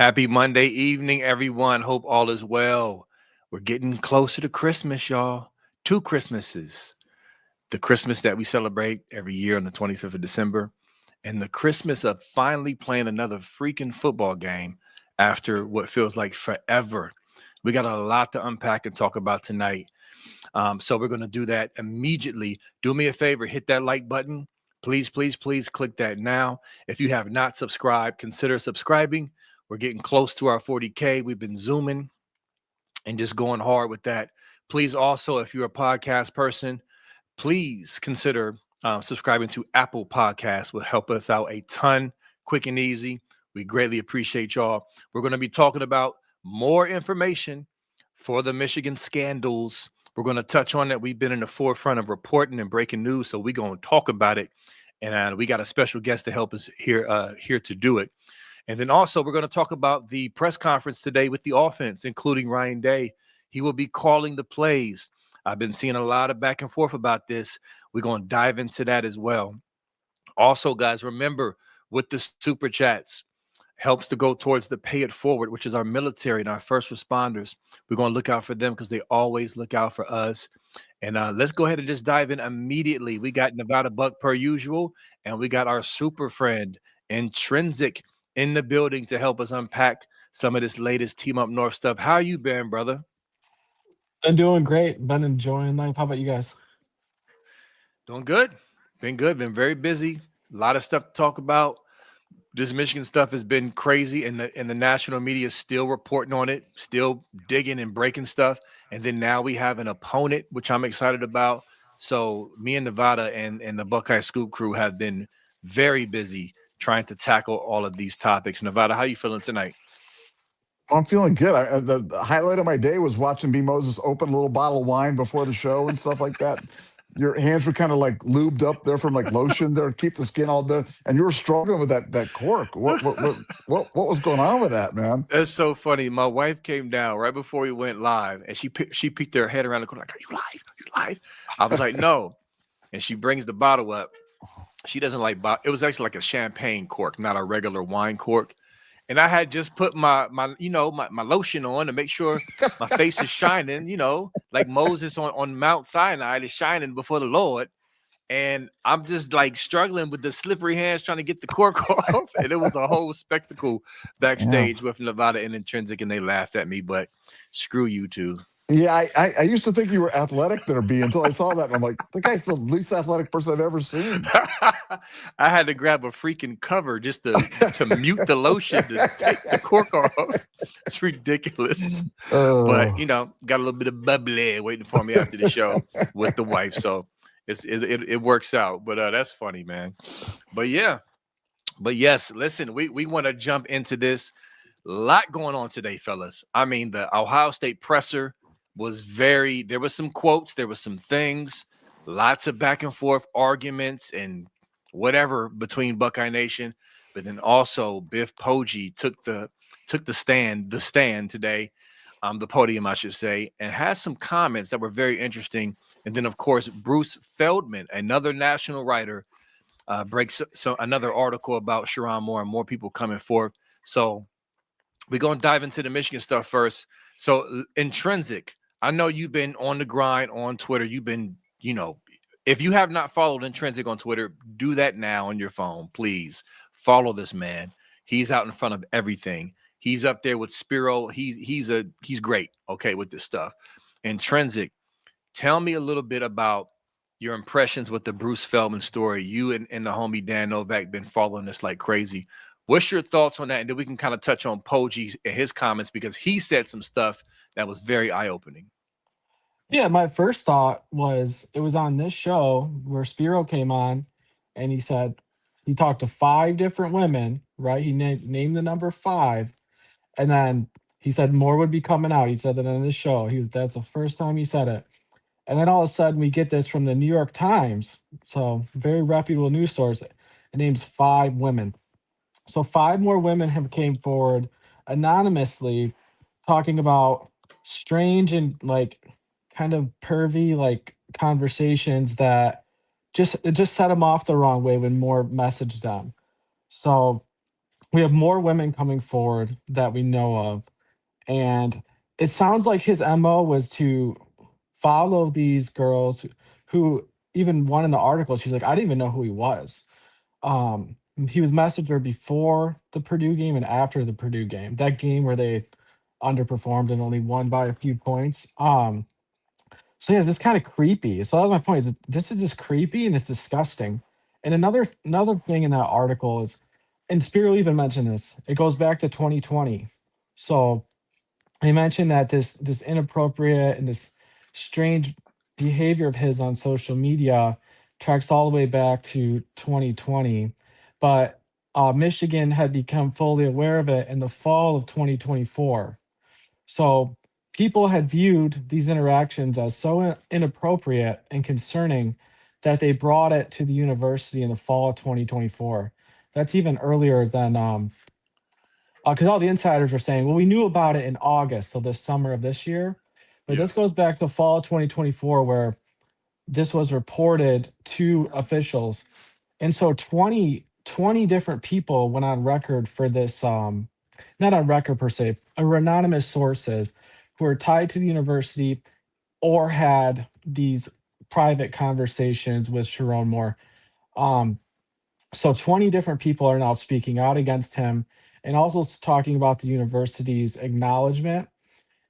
Happy Monday evening, everyone. Hope all is well. We're getting closer to Christmas, y'all. Two Christmases. The Christmas that we celebrate every year on the 25th of December, and the Christmas of finally playing another freaking football game after what feels like forever. We got a lot to unpack and talk about tonight. So we're going to do that immediately. Do me a favor, hit that like button. Please, please, please click that now. If you have not subscribed, consider subscribing. We're getting close to our 40K. We've been zooming and just going hard with that. Please also, if you're a podcast person, please consider subscribing to Apple Podcasts. Will help us out a ton, quick and easy. We greatly appreciate y'all. We're going to be talking about more information for the Michigan scandals. We're going to touch on that. We've been in the forefront of reporting and breaking news, so we're going to talk about it. And we got a special guest to help us here to do it. And then also we're going to talk about the press conference today with the offense, including Ryan Day. He will be calling the plays. I've been seeing a lot of back and forth about this. We're going to dive into that as well. Also, guys, remember with the super chats, helps to go towards the pay it forward, which is our military and our first responders. We're going to look out for them because they always look out for us. And let's go ahead and just dive in immediately. We got Nevada Buck per usual, and we got our super friend, Intrinsic, in the building to help us unpack some of this latest Team Up North stuff. How you been, brother? Been doing great. Been enjoying life. How about you guys? Doing good. Been good. Been very busy. A lot of stuff to talk about. This Michigan stuff has been crazy, and the national media is still reporting on it, still digging and breaking stuff. And then now we have an opponent, which I'm excited about. So me and Nevada and the Buckeye Scoop crew have been very busy trying to tackle all of these topics. Nevada, how you feeling tonight? I'm feeling good. The highlight of my day was watching B. Moses open a little bottle of wine before the show and stuff like that. Your hands were kind of like lubed up there from like lotion there to keep the skin all done, and you were struggling with that cork. What was going on with that, man? That's so funny. My wife came down right before we went live, and she peeked her head around the corner like, "Are you live? Are you live?" I was like, "No," and she brings the bottle up. She doesn't like it was actually like a champagne cork, not a regular wine cork. And I had just put my lotion on to make sure my face is shining, like Moses on Mount Sinai is shining before the Lord. And I'm just like struggling with the slippery hands trying to get the cork off. And it was a whole spectacle backstage with Nevada and Intrinsic, and they laughed at me, but screw you two. Yeah, I used to think you were athletic there, B, until I saw that. And I'm like, the guy's the least athletic person I've ever seen. I had to grab a freaking cover just to mute the lotion to take the cork off. It's ridiculous. But, got a little bit of bubbly waiting for me after the show with the wife. So it works out. But that's funny, man. But yeah. But yes, listen, we want to jump into this. A lot going on today, fellas. I mean, the Ohio State presser there was some quotes, there was some things, lots of back and forth arguments and whatever between Buckeye Nation. But then also Biff Poggi took the stand today, the podium, I should say, and has some comments that were very interesting. And then, of course, Bruce Feldman, another national writer, breaks another article about Sherrone Moore and more people coming forth. So we're going to dive into the Michigan stuff first. So Intrinsic, I know you've been on the grind on Twitter. You've been, if you have not followed Intrinsic on Twitter, do that now on your phone, please. Follow this man. He's out in front of everything. He's up there with Spiro. He's great, okay, with this stuff. Intrinsic, tell me a little bit about your impressions with the Bruce Feldman story. You and the homie Dan Novak been following this like crazy. What's your thoughts on that? And then we can kind of touch on Poggi and his comments because he said some stuff that was very eye-opening. Yeah, my first thought was it was on this show where Spiro came on and he said he talked to 5 different women, right? He named the number 5. And then he said more would be coming out. He said that on this show. That's the first time he said it. And then all of a sudden we get this from the New York Times. So very reputable news source. It names 5 women. So 5 more women have came forward anonymously talking about strange and like kind of pervy like conversations that it just set them off the wrong way when more messaged them. So we have more women coming forward that we know of, and it sounds like his MO was to follow these girls who even one in the article, she's like, I didn't even know who he was. He was messaged her before the Purdue game and after the Purdue game, that game where they underperformed and only won by a few points. So yeah, it's just kind of creepy. So that was my point. Is that this is just creepy and it's disgusting. And another thing in that article is, and Spiro even mentioned this. It goes back to 2020. So they mentioned that this inappropriate and this strange behavior of his on social media tracks all the way back to 2020, but Michigan had become fully aware of it in the fall of 2024. So people had viewed these interactions as so inappropriate and concerning that they brought it to the university in the fall of 2024. That's even earlier than because all the insiders were saying, well, we knew about it in August, so this summer of this year. But Yeah. this goes back to fall 2024, where this was reported to officials. And so 20 different people went on record for this, not on record per se, are anonymous sources who are tied to the university or had these private conversations with Sherrone Moore. Um, so 20 different people are now speaking out against him and also talking about the university's acknowledgement.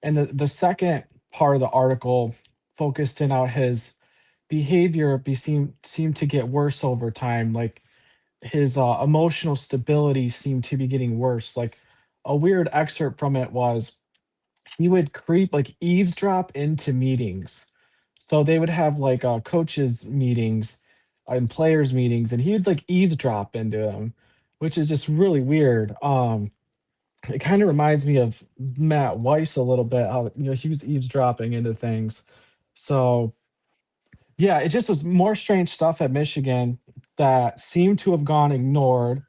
And the second part of the article focused in out his behavior seemed to get worse over time. Like his emotional stability seemed to be getting worse. Like a weird excerpt from it was he would creep, like eavesdrop into meetings. So they would have like coaches meetings and players meetings, and he'd like eavesdrop into them, which is just really weird. It kind of reminds me of Matt Weiss a little bit. How he was eavesdropping into things. So yeah, it just was more strange stuff at Michigan that seemed to have gone ignored,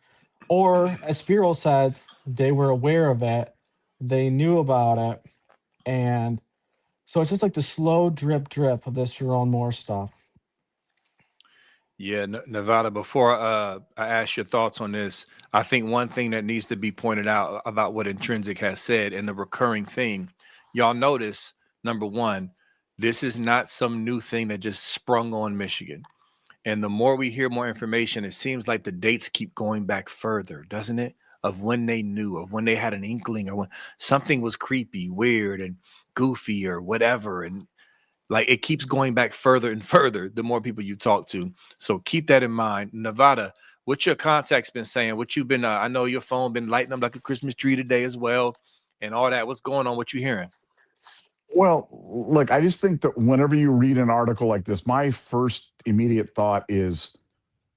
or as Spiro says, they were aware of it, they knew about it, and so it's just like the slow drip drip of this Jerome Moore stuff. Yeah, Nevada, before I ask your thoughts on this, I think one thing that needs to be pointed out about what Intrinsic has said and the recurring thing, y'all notice, number one, this is not some new thing that just sprung on Michigan. And the more we hear more information, it seems like the dates keep going back further, doesn't it? Of when they knew, of when they had an inkling, or when something was creepy, weird, and goofy, or whatever. And like it keeps going back further and further the more people you talk to. So keep that in mind. Nevada, what your contact's been saying, what you've been, I know your phone been lighting up like a Christmas tree today as well, and all that. What's going on? What you hearing? Well, look, I just think that whenever you read an article like this, my first immediate thought is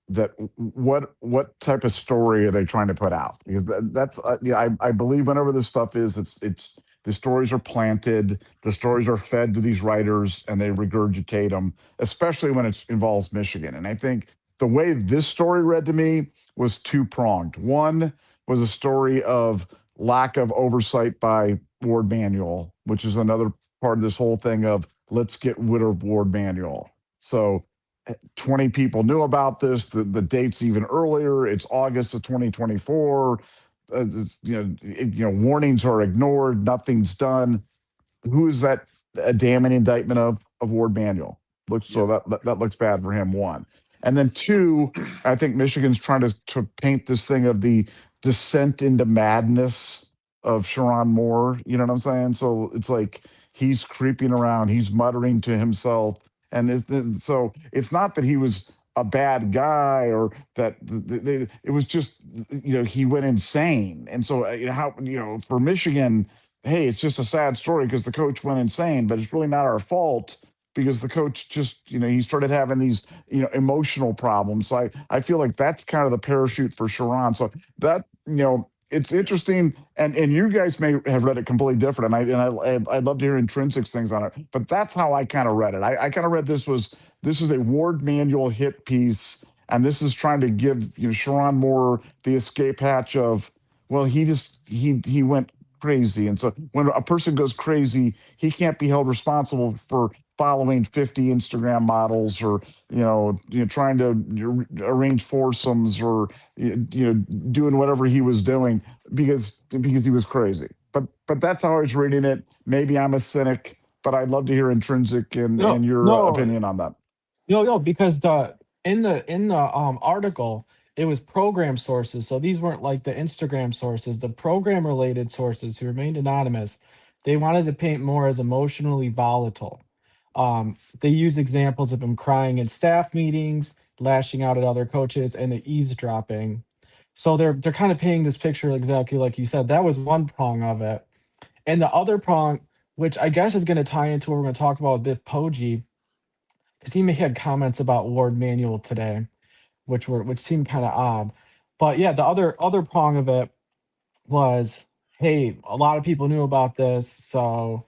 that what type of story are they trying to put out? Because that's yeah, I believe whenever this stuff is, it's the stories are planted, the stories are fed to these writers, and they regurgitate them, especially when it involves Michigan. And I think the way this story read to me was two pronged. One was a story of lack of oversight by Ward Manual, which is another part of this whole thing of let's get rid of Ward Manual. So 20 people knew about this. The date's even earlier. It's August of 2024. Warnings are ignored. Nothing's done. Who is that a damning indictment of Ward Manuel? Looks so Yep. that looks bad for him. One, and then two, I think Michigan's trying to paint this thing of the descent into madness of Sherrone Moore. You know what I'm saying? So it's like he's creeping around, he's muttering to himself, and so it's not that he was a bad guy or that it was just he went insane, and so how for Michigan, hey, it's just a sad story because the coach went insane, but it's really not our fault because the coach just, he started having these, emotional problems. So I feel like that's kind of the parachute for Sherrone. So that, it's interesting, and you guys may have read it completely different, I'd love to hear Intrinsic's things on it. But that's how I kind of read it. I kind of read this is a Ward Manual hit piece, and this is trying to give Sherrone Moore the escape hatch of, well, he went crazy. And so when a person goes crazy, he can't be held responsible for following 50 Instagram models, or trying to arrange foursomes, or doing whatever he was doing because he was crazy. But that's how I was reading it. Maybe I'm a cynic, but I'd love to hear intrinsic and No, your no, opinion on that. no, because the article, it was program sources. So these weren't like the Instagram sources, the program related sources who remained anonymous. They wanted to paint more as emotionally volatile. They use examples of him crying in staff meetings, lashing out at other coaches, and the eavesdropping. So they're kind of painting this picture exactly like you said. That was one prong of it. And the other prong, which I guess is going to tie into what we're going to talk about with Biff Poggi, because he had comments about Ward Manuel today, which seemed kind of odd. But yeah, the other prong of it was, hey, a lot of people knew about this, so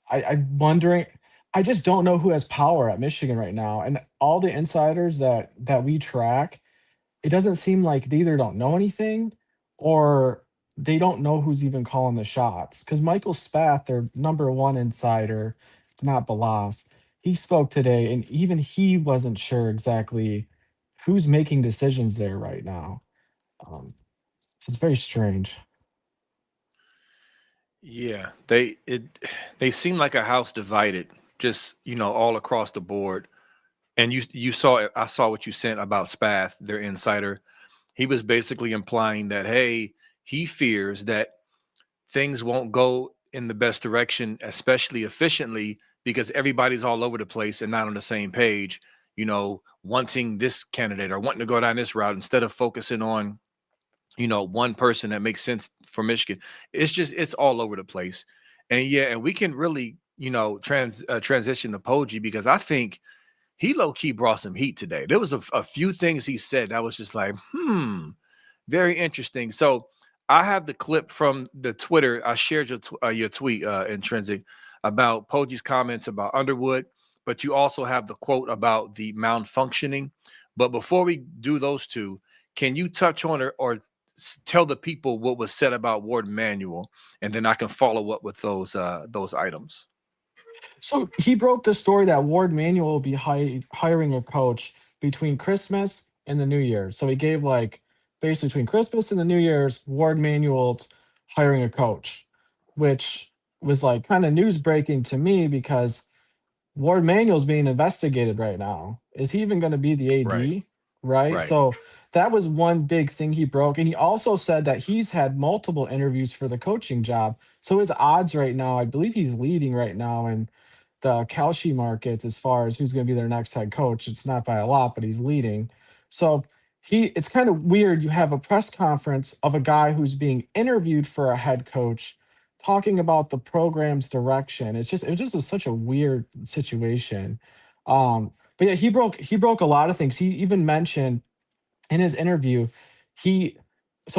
I'm wondering. I just don't know who has power at Michigan right now, and all the insiders that we track, it doesn't seem like they either don't know anything or they don't know who's even calling the shots. Because Michael Spath, their number one insider, it's not Balas. He spoke today, and even he wasn't sure exactly who's making decisions there right now. Um, it's very strange. Yeah, they seem like a house divided, just all across the board. And you saw it. I saw what you sent about Spath, their insider. He was basically implying that, hey, he fears that things won't go in the best direction, especially efficiently, because everybody's all over the place and not on the same page, wanting this candidate or wanting to go down this route instead of focusing on, one person that makes sense for Michigan. It's all over the place. And yeah, and we can really, transition to Poggi, because I think he low key brought some heat today. There was a few things he said that was just like, very interesting. So I have the clip from the Twitter. I shared your tweet, Intrinsic, about Poggi's comments about Underwood, but you also have the quote about the malfunctioning. But before we do those two, can you touch on or tell the people what was said about Ward Manuel, and then I can follow up with those items. So he broke the story that Ward Manuel will be hiring a coach between Christmas and the New Year. So he gave like basically between Christmas and the New Year's, Ward Manuel's hiring a coach, which was like kind of news breaking to me because Ward Manuel's being investigated right now. Is he even going to be the Right, AD? Right. right. So that was one big thing he broke. And he also said that he's had multiple interviews for the coaching job. So his odds right now, I believe he's leading right now in the Kalshi markets as far as who's going to be their next head coach. It's not by a lot, but he's leading. So it's kind of weird. You have a press conference of a guy who's being interviewed for a head coach talking about the program's direction. It was just such a weird situation. But yeah, he broke a lot of things. He even mentioned in his interview, he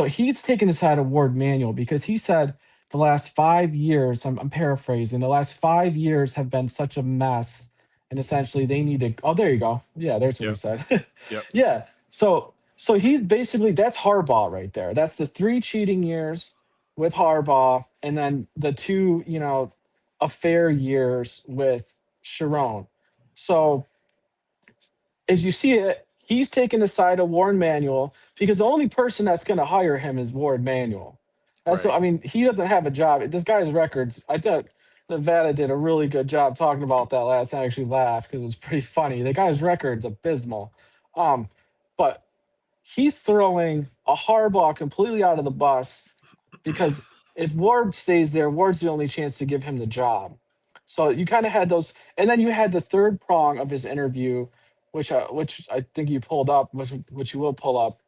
he's taken the side of Ward Manuel because he said the last 5 years, I'm paraphrasing, the last 5 years have been such a mess. And essentially they need to, oh, there you go. Yeah, there's what he Yep, said. yep. Yeah. So he's basically, that's Harbaugh right there. That's the 3 cheating years with Harbaugh, and then the two, affair years with Sherrone. So as you see it, he's taking the side of Warren Manuel because the only person that's going to hire him is Ward Manuel. Right. I mean, he doesn't have a job. This guy's records, I thought Nevada did a really good job talking about that last night. I actually laughed because it was pretty funny. The guy's record's abysmal. Um, but he's throwing a Harbaugh completely out of the bus because if Ward stays there, Ward's the only chance to give him the job. So you kind of had those, and then you had the third prong of his interview, which I think you pulled up, which you will pull up,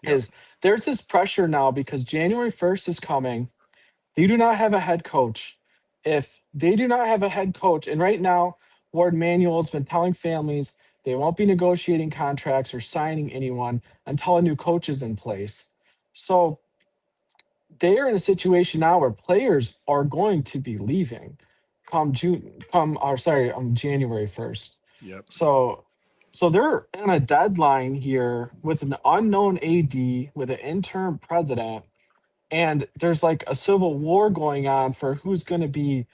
Yep. is there's this pressure now because January 1st is coming. They do not have a head coach. If they do not have a head coach, and right now, Ward Manuel has been telling families they won't be negotiating contracts or signing anyone until a new coach is in place. So they're in a situation now where players are going to be leaving come June, come or sorry, January 1st. Yep. So they're on a deadline here with an unknown AD, with an interim president, and there's like a civil war going on for who's going to be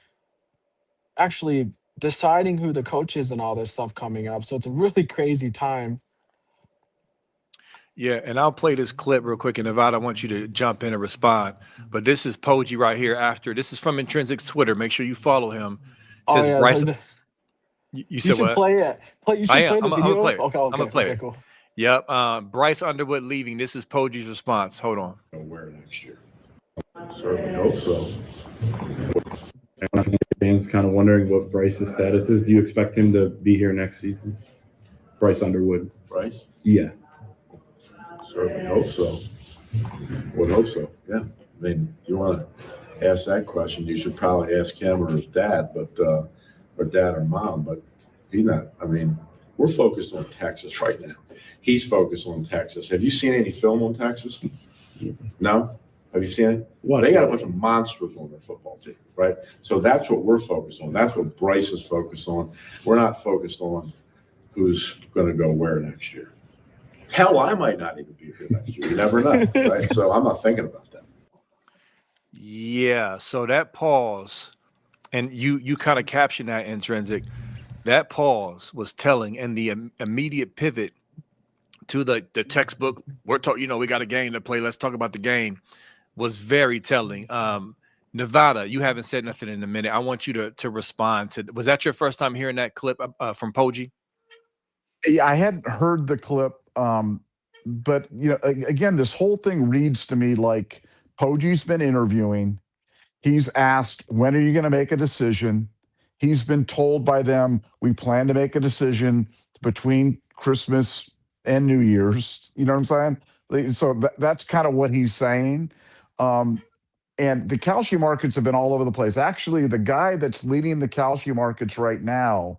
actually deciding who the coach is and all this stuff coming up. So it's a really crazy time. Yeah, and I'll play this clip real quick, and Nevada, I want you to jump in and respond. But this is Poggi right here after. This is from Intrinsic's Twitter. Make sure you follow him. It Oh says yeah, Bryce. You you said should what? play it. You I should am. play the I'm a video. player. Okay, I'm a player. okay, cool. Yep. Bryce Underwood leaving. This is Poggi's response. Hold on. Where next year? Certainly hope so. Fans kind of wondering what Bryce's status is. Do you expect him to be here next season? Bryce Underwood. Bryce? Yeah. Certainly hope so. Would hope so, yeah. I mean, you want to ask that question, you should probably ask him or his dad, or dad or mom, but we're focused on Texas right now. He's focused on Texas. Have you seen any film on Texas? No? Have you seen it? Well, they got a bunch of monsters on their football team, right? So that's what we're focused on. That's what Bryce is focused on. We're not focused on who's going to go where next year. Hell, I might not even be here next year. You never know, right? So I'm not thinking about that. Yeah. So that pause, and you kind of captioned that, Intrinsic. That pause was telling, and the immediate pivot to the textbook. We're talking. We got a game to play. Let's talk about the game. Was very telling. Nevada, you haven't said nothing in a minute. I want you to respond to. Was that your first time hearing that clip from Poggi? Yeah, I hadn't heard the clip, but again, this whole thing reads to me like Poggi's been interviewing. He's asked, "When are you going to make a decision?" He's been told by them, "We plan to make a decision between Christmas and New Year's." You know what I'm saying? So that's kind of what he's saying. And the calcium markets have been all over the place. Actually, the guy that's leading the calcium markets right now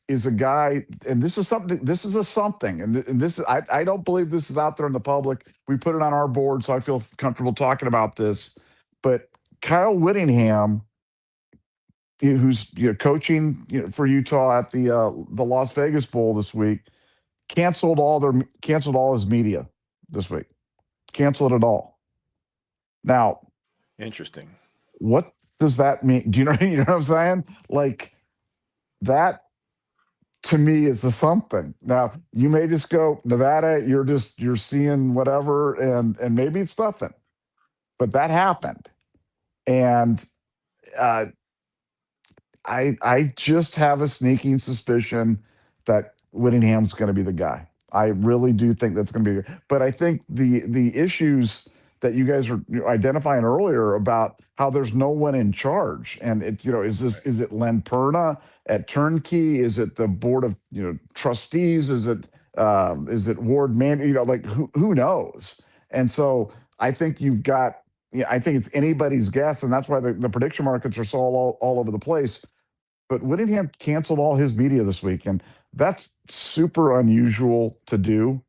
is a guy, and this is something. And this I don't believe this is out there in the public. We put it on our board, so I feel comfortable talking about this. But Kyle Whittingham, who's coaching for Utah at the Las Vegas Bowl this week, canceled all his media this week. Canceled it all. Now, interesting. What does that mean? Do you know what I'm saying? Like, that to me is a something. Now, you may just go, Nevada, you're seeing whatever, and maybe it's nothing. But that happened. And I just have a sneaking suspicion that Whittingham's going to be the guy. I really do think that's going to be. But I think the issues that you guys are identifying earlier about how there's no one in charge, and is it Len Perna at Turnkey? Is it the board of trustees? Is it Ward Man? Who knows? And so I think you've got. Yeah, I think it's anybody's guess, and that's why the prediction markets are so all over the place. But Whittingham canceled all his media this week, and that's super unusual to do.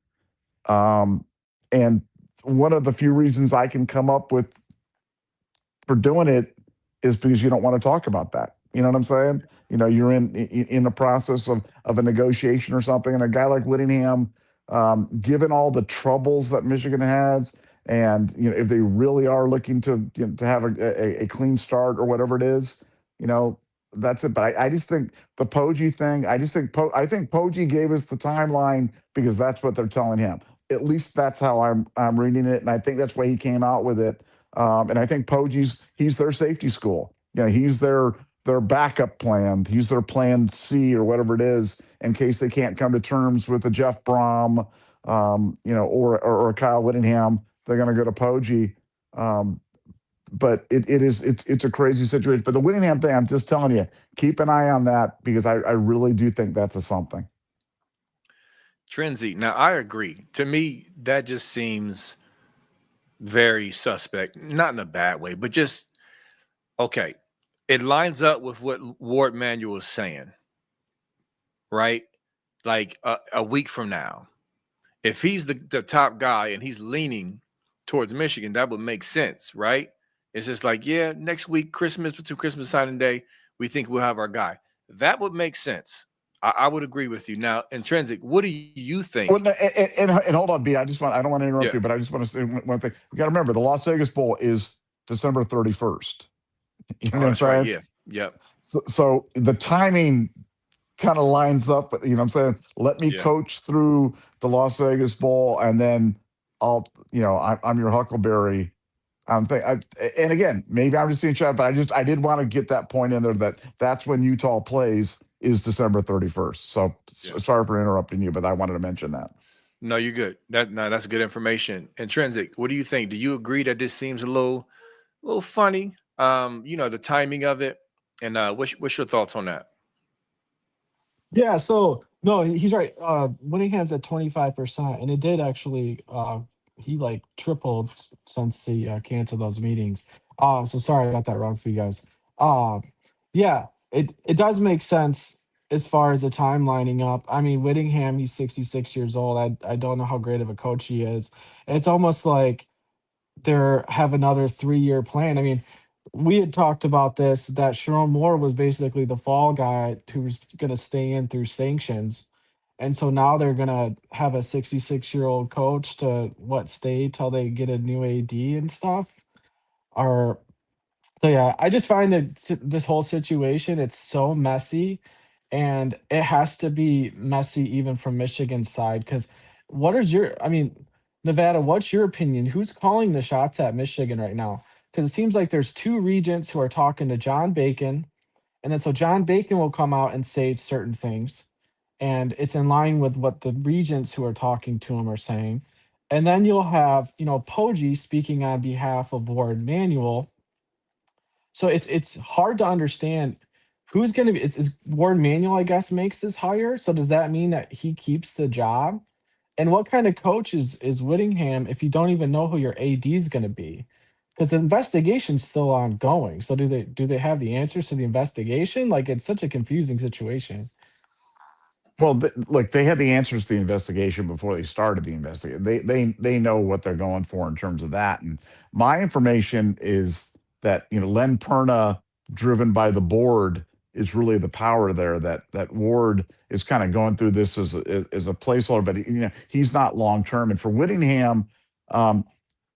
And one of the few reasons I can come up with for doing it is because you don't want to talk about that. You know what I'm saying? You're in the process of a negotiation or something, and a guy like Whittingham, given all the troubles that Michigan has, and if they really are looking to have a clean start or whatever it is, that's it. But I just think the Poggi thing. I think Poggi gave us the timeline because that's what they're telling him. At least that's how I'm reading it, and I think that's why he came out with it. And I think he's their safety school. He's their backup plan. He's their plan C or whatever it is in case they can't come to terms with a Jeff Brom, or a Kyle Whittingham. They're going to go to Poggi. But it's a crazy situation. But the Whittingham thing, I'm just telling you, keep an eye on that because I really do think that's a something. Trenzy, now I agree. To me, that just seems very suspect, not in a bad way, but just okay. It lines up with what Ward Manuel is saying, right? Like a week from now, if he's the top guy and he's leaning towards Michigan, that would make sense, right? It's just like, yeah, next week, between Christmas and signing day, we think we'll have our guy. That would make sense. I would agree with you. Now, Intrinsic, what do you think? Well, and hold on, B. I don't want to interrupt you, but I just want to say one thing. You got to remember, the Las Vegas Bowl is December 31st. You know what I'm saying? Right, yeah. Yep. So the timing kind of lines up. You know what I'm saying? Let me Yeah. coach through the Las Vegas Bowl, and then I'll, I'm your Huckleberry. And again, maybe I'm just seeing chat, but I did want to get that point in there that that's when Utah plays is December 31st. So Yeah. sorry for interrupting you, but I wanted to mention that. No, you're good. That's good information. Intrinsic. What do you think? Do you agree that this seems a little funny? The timing of it, and what's your thoughts on that? Yeah, so no, he's right. Whittingham's at 25%, and it did actually he like tripled since he canceled those meetings. So sorry I got that wrong for you guys. Uh yeah, it does make sense as far as the time lining up. I mean, Whittingham, he's 66 years old. I don't know how great of a coach he is. It's almost like they're have another 3-year plan. I mean, we had talked about this that Sherrone Moore was basically the fall guy who was going to stay in through sanctions. And so now they're going to have a 66-year-old coach to what stay till they get a new AD and stuff. Or so yeah, I just find that this whole situation it's so messy, and it has to be messy even from Michigan's side. Because what is your? I mean, Nevada, what's your opinion? Who's calling the shots at Michigan right now? Because it seems like there's two regents who are talking to John Bacon, and then so John Bacon will come out and say certain things, and it's in line with what the regents who are talking to him are saying. And then you'll have Poggi speaking on behalf of Ward Manuel, so it's hard to understand who's going to be. It's Ward Manuel, I guess, makes this hire. So does that mean that he keeps the job? And what kind of coach is Whittingham if you don't even know who your AD is going to be? Because the investigation's still ongoing. So do they have the answers to the investigation? Like it's such a confusing situation. Well, look, they had the answers to the investigation before they started the investigation. They know what they're going for in terms of that. And my information is that Len Perna, driven by the board, is really the power there. That Ward is kind of going through this as a placeholder, but he's not long term. And for Whittingham, um,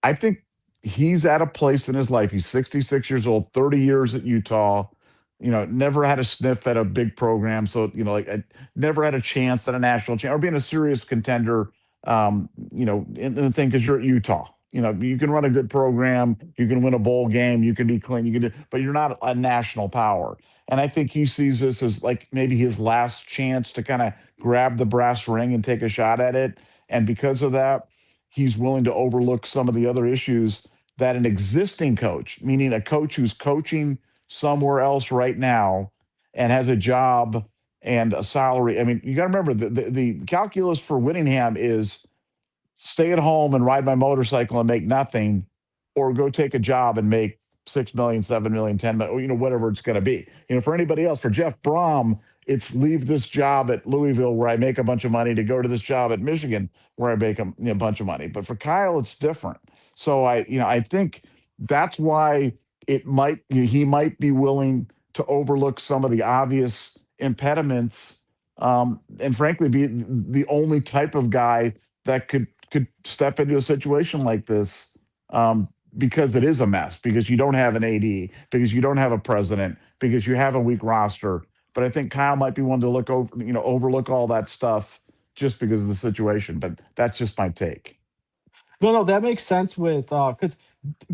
I think he's at a place in his life. He's 66 years old, 30 years at Utah. Never had a sniff at a big program. So, never had a chance at a national champ or being a serious contender. In the thing because you're at Utah. You can run a good program, you can win a bowl game, you can be clean, you can do, but you're not a national power. And I think he sees this as like maybe his last chance to kind of grab the brass ring and take a shot at it. And because of that, he's willing to overlook some of the other issues that an existing coach, meaning a coach who's coaching somewhere else right now and has a job and a salary. I mean, you got to remember the calculus for Whittingham is stay at home and ride my motorcycle and make nothing, or go take a job and make 6 million, 7 million, 10 million, or, whatever it's going to be. For anybody else, for Jeff Brom, it's leave this job at Louisville where I make a bunch of money to go to this job at Michigan where I make a bunch of money. But for Kyle, it's different. So I think that's why he might be willing to overlook some of the obvious impediments, and frankly, be the only type of guy that could step into a situation like this, because it is a mess, because you don't have an AD, because you don't have a president, because you have a weak roster. But I think Kyle might be one to look over, overlook all that stuff just because of the situation. But that's just my take. No, that makes sense with because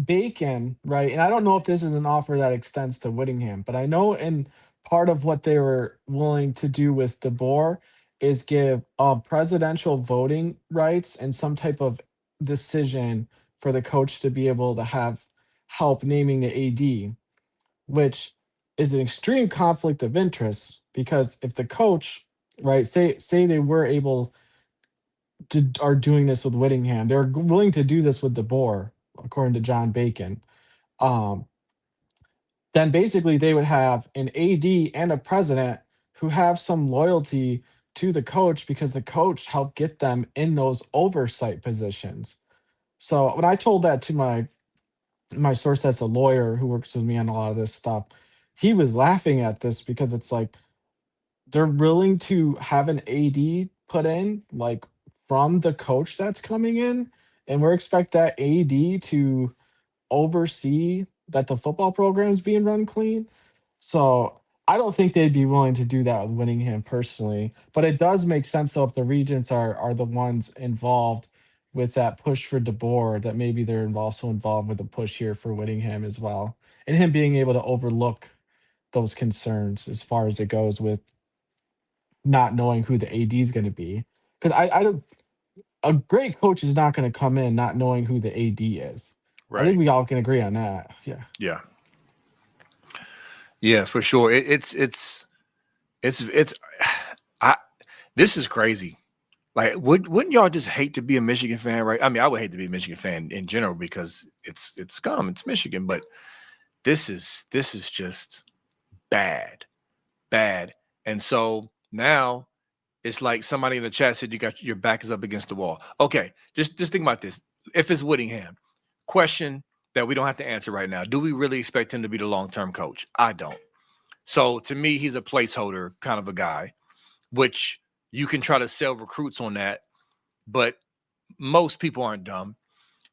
Bacon, right? And I don't know if this is an offer that extends to Whittingham, but I know in part of what they were willing to do with DeBoer is give presidential voting rights and some type of decision for the coach to be able to have help naming the AD, which is an extreme conflict of interest because if the coach, right, say they were able are doing this with Whittingham. They're willing to do this with DeBoer, according to John Bacon. Um, then basically they would have an AD and a president who have some loyalty to the coach because the coach helped get them in those oversight positions. So when I told that to my source that's a lawyer who works with me on a lot of this stuff, he was laughing at this because it's like they're willing to have an AD put in, like from the coach that's coming in, and we're expect that AD to oversee that the football program is being run clean. So I don't think they'd be willing to do that with Whittingham personally. But it does make sense though if the Regents are the ones involved with that push for DeBoer, that maybe they're also involved with a push here for Whittingham as well. And him being able to overlook those concerns as far as it goes with not knowing who the AD is going to be. Because I don't, a great coach is not going to come in not knowing who the AD is. I think Right. we all can agree on that. Yeah. Yeah. Yeah, for sure. It's I this is crazy. Like, wouldn't y'all just hate to be a Michigan fan, right? I mean, I would hate to be a Michigan fan in general because it's scum. It's Michigan, but this is just bad, bad. And so now it's like somebody in the chat said you got your back is up against the wall. Okay, just think about this. If it's Whittingham, question that we don't have to answer right now: do we really expect him to be the long-term coach? I don't. So to me, he's a placeholder kind of a guy, which you can try to sell recruits on that, but most people aren't dumb.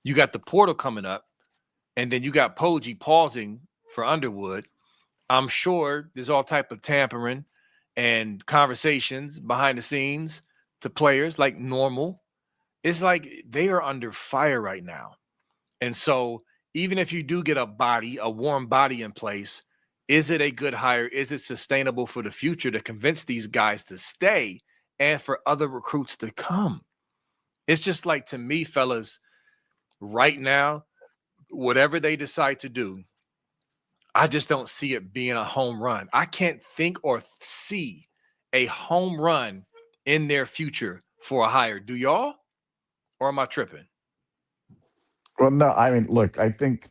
You got the portal coming up, and then you got Poggi pausing for Underwood. I'm sure there's all type of tampering and conversations behind the scenes to players like normal. It's like they are under fire right now. And so even if you do get a warm body in place, is it a good hire? Is it sustainable for the future to convince these guys to stay and for other recruits to come? It's just like, to me, fellas, right now, whatever they decide to do, I just don't see it being a home run. I can't think or see a home run in their future for a hire. Do y'all? Or am I tripping? Well, no, I mean, look, I think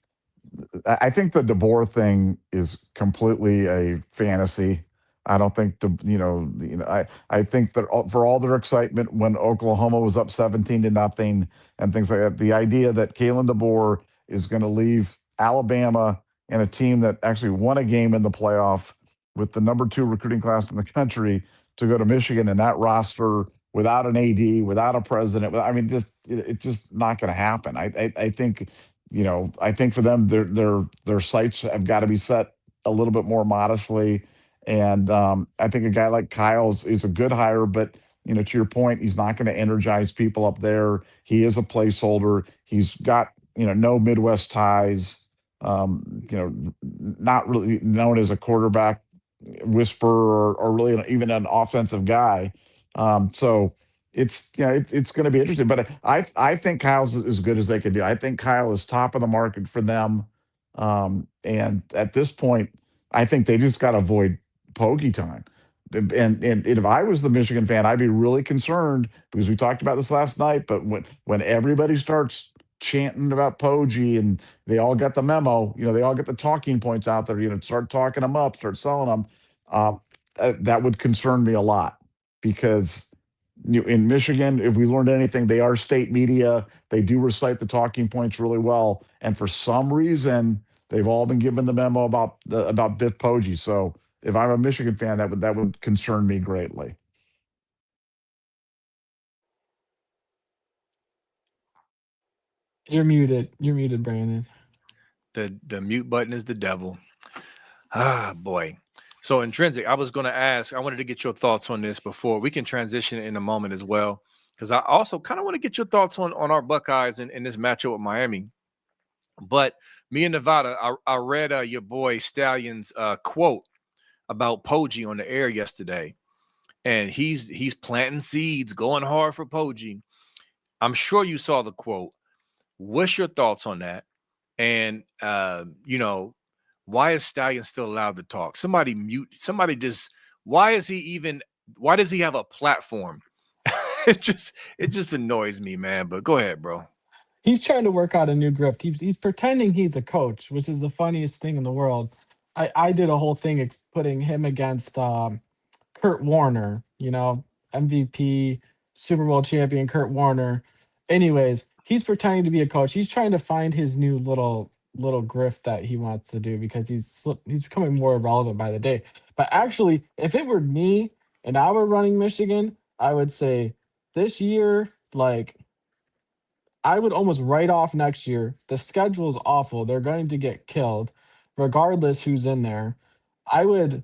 the DeBoer thing is completely a fantasy. I don't think I think that for all their excitement when Oklahoma was up 17-0 and things like that, the idea that Kalen DeBoer is going to leave Alabama and a team that actually won a game in the playoff with the number 2 recruiting class in the country to go to Michigan and that roster without an AD, without a president. I mean, it's just not going to happen. I think I think for them, their sights have got to be set a little bit more modestly. And I think a guy like Kyle's is a good hire, but to your point, he's not going to energize people up there. He is a placeholder. He's got no Midwest ties. Not really known as a quarterback whisperer or really even an offensive guy. So it's going to be interesting. But I think Kyle's as good as they could do. I think Kyle is top of the market for them. And at this point, I think they just got to avoid Poggy time. And if I was the Michigan fan, I'd be really concerned because we talked about this last night. But when everybody starts chanting about Poggi and they all got the memo, they all get the talking points out there, start talking them up, start selling them. That would concern me a lot because in Michigan, if we learned anything, they are state media. They do recite the talking points really well, and for some reason, they've all been given the memo about Biff Poggi. So, if I'm a Michigan fan, that would concern me greatly. You're muted. You're muted, Brandon. The mute button is the devil. Ah, boy. So Intrinsic, I was going to ask, I wanted to get your thoughts on this before we can transition in a moment as well, because I also kind of want to get your thoughts on our Buckeyes in this matchup with Miami. But me and Nevada, I read your boy Stallion's quote about Poggi on the air yesterday, and he's planting seeds, going hard for Poggi. I'm sure you saw the quote. What's your thoughts on that? And why is Stallion still allowed to talk? Somebody mute. Somebody just. Why does he have a platform? it just annoys me, man. But go ahead, bro. He's trying to work out a new grip. He's pretending he's a coach, which is the funniest thing in the world. I did a whole thing putting him against Kurt Warner, MVP, Super Bowl champion Kurt Warner. Anyways, he's pretending to be a coach. He's trying to find his new little grift that he wants to do because he's becoming more relevant by the day. But actually, if it were me and I were running Michigan, I would say this year, like, I would almost write off next year. The schedule is awful. They're going to get killed, regardless who's in there. I would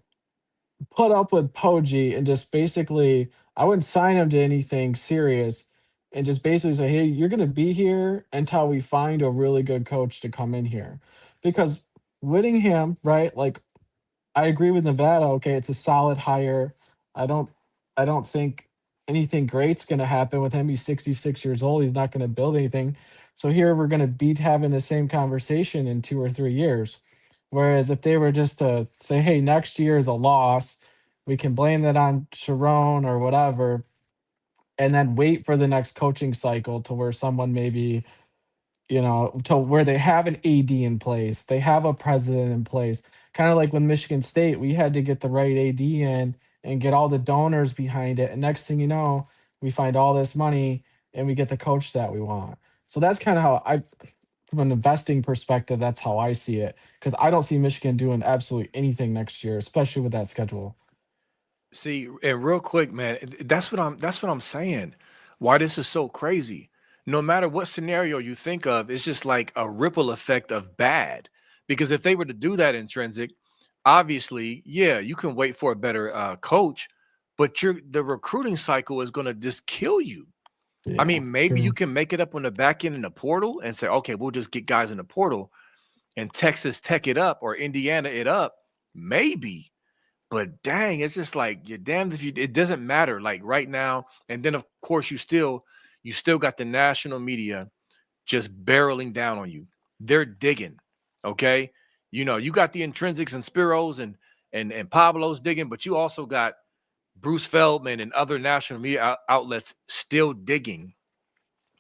put up with Poggi and just basically I wouldn't sign him to anything serious and just basically say, hey, you're gonna be here until we find a really good coach to come in here. Because Whittingham, right? Like I agree with Nevada. Okay, it's a solid hire. I don't I don't think anything great's gonna happen with him. He's 66 years old. He's not gonna build anything. So here we're gonna be having the same conversation in 2 or 3 years. Whereas if they were just to say, hey, next year is a loss, we can blame that on Sherrone or whatever, and then wait for the next coaching cycle to where someone maybe to where they have an AD in place, they have a president in place. Kind of like with Michigan State, we had to get the right AD in and get all the donors behind it. And next thing you know, we find all this money and we get the coach that we want. So that's kind of how from an investing perspective, that's how I see it. Because I don't see Michigan doing absolutely anything next year, especially with that schedule. See, and real quick, man, that's what I'm saying. Why this is so crazy. No matter what scenario you think of, it's just like a ripple effect of bad. Because if they were to do that intrinsic, obviously, yeah, you can wait for a better coach, but the recruiting cycle is going to just kill you. I Yeah, mean, maybe you true. can make it up on the back end in the portal and say, okay, we'll just get guys in the portal and Texas Tech it up or Indiana it up. Maybe. But dang, it's just like you're damned if you it doesn't matter like right now. And then of course you still got the national media just barreling down on you. They're digging. Okay. You got the intrinsics and Spiros and Pablo's digging, but you also got Bruce Feldman and other national media outlets still digging.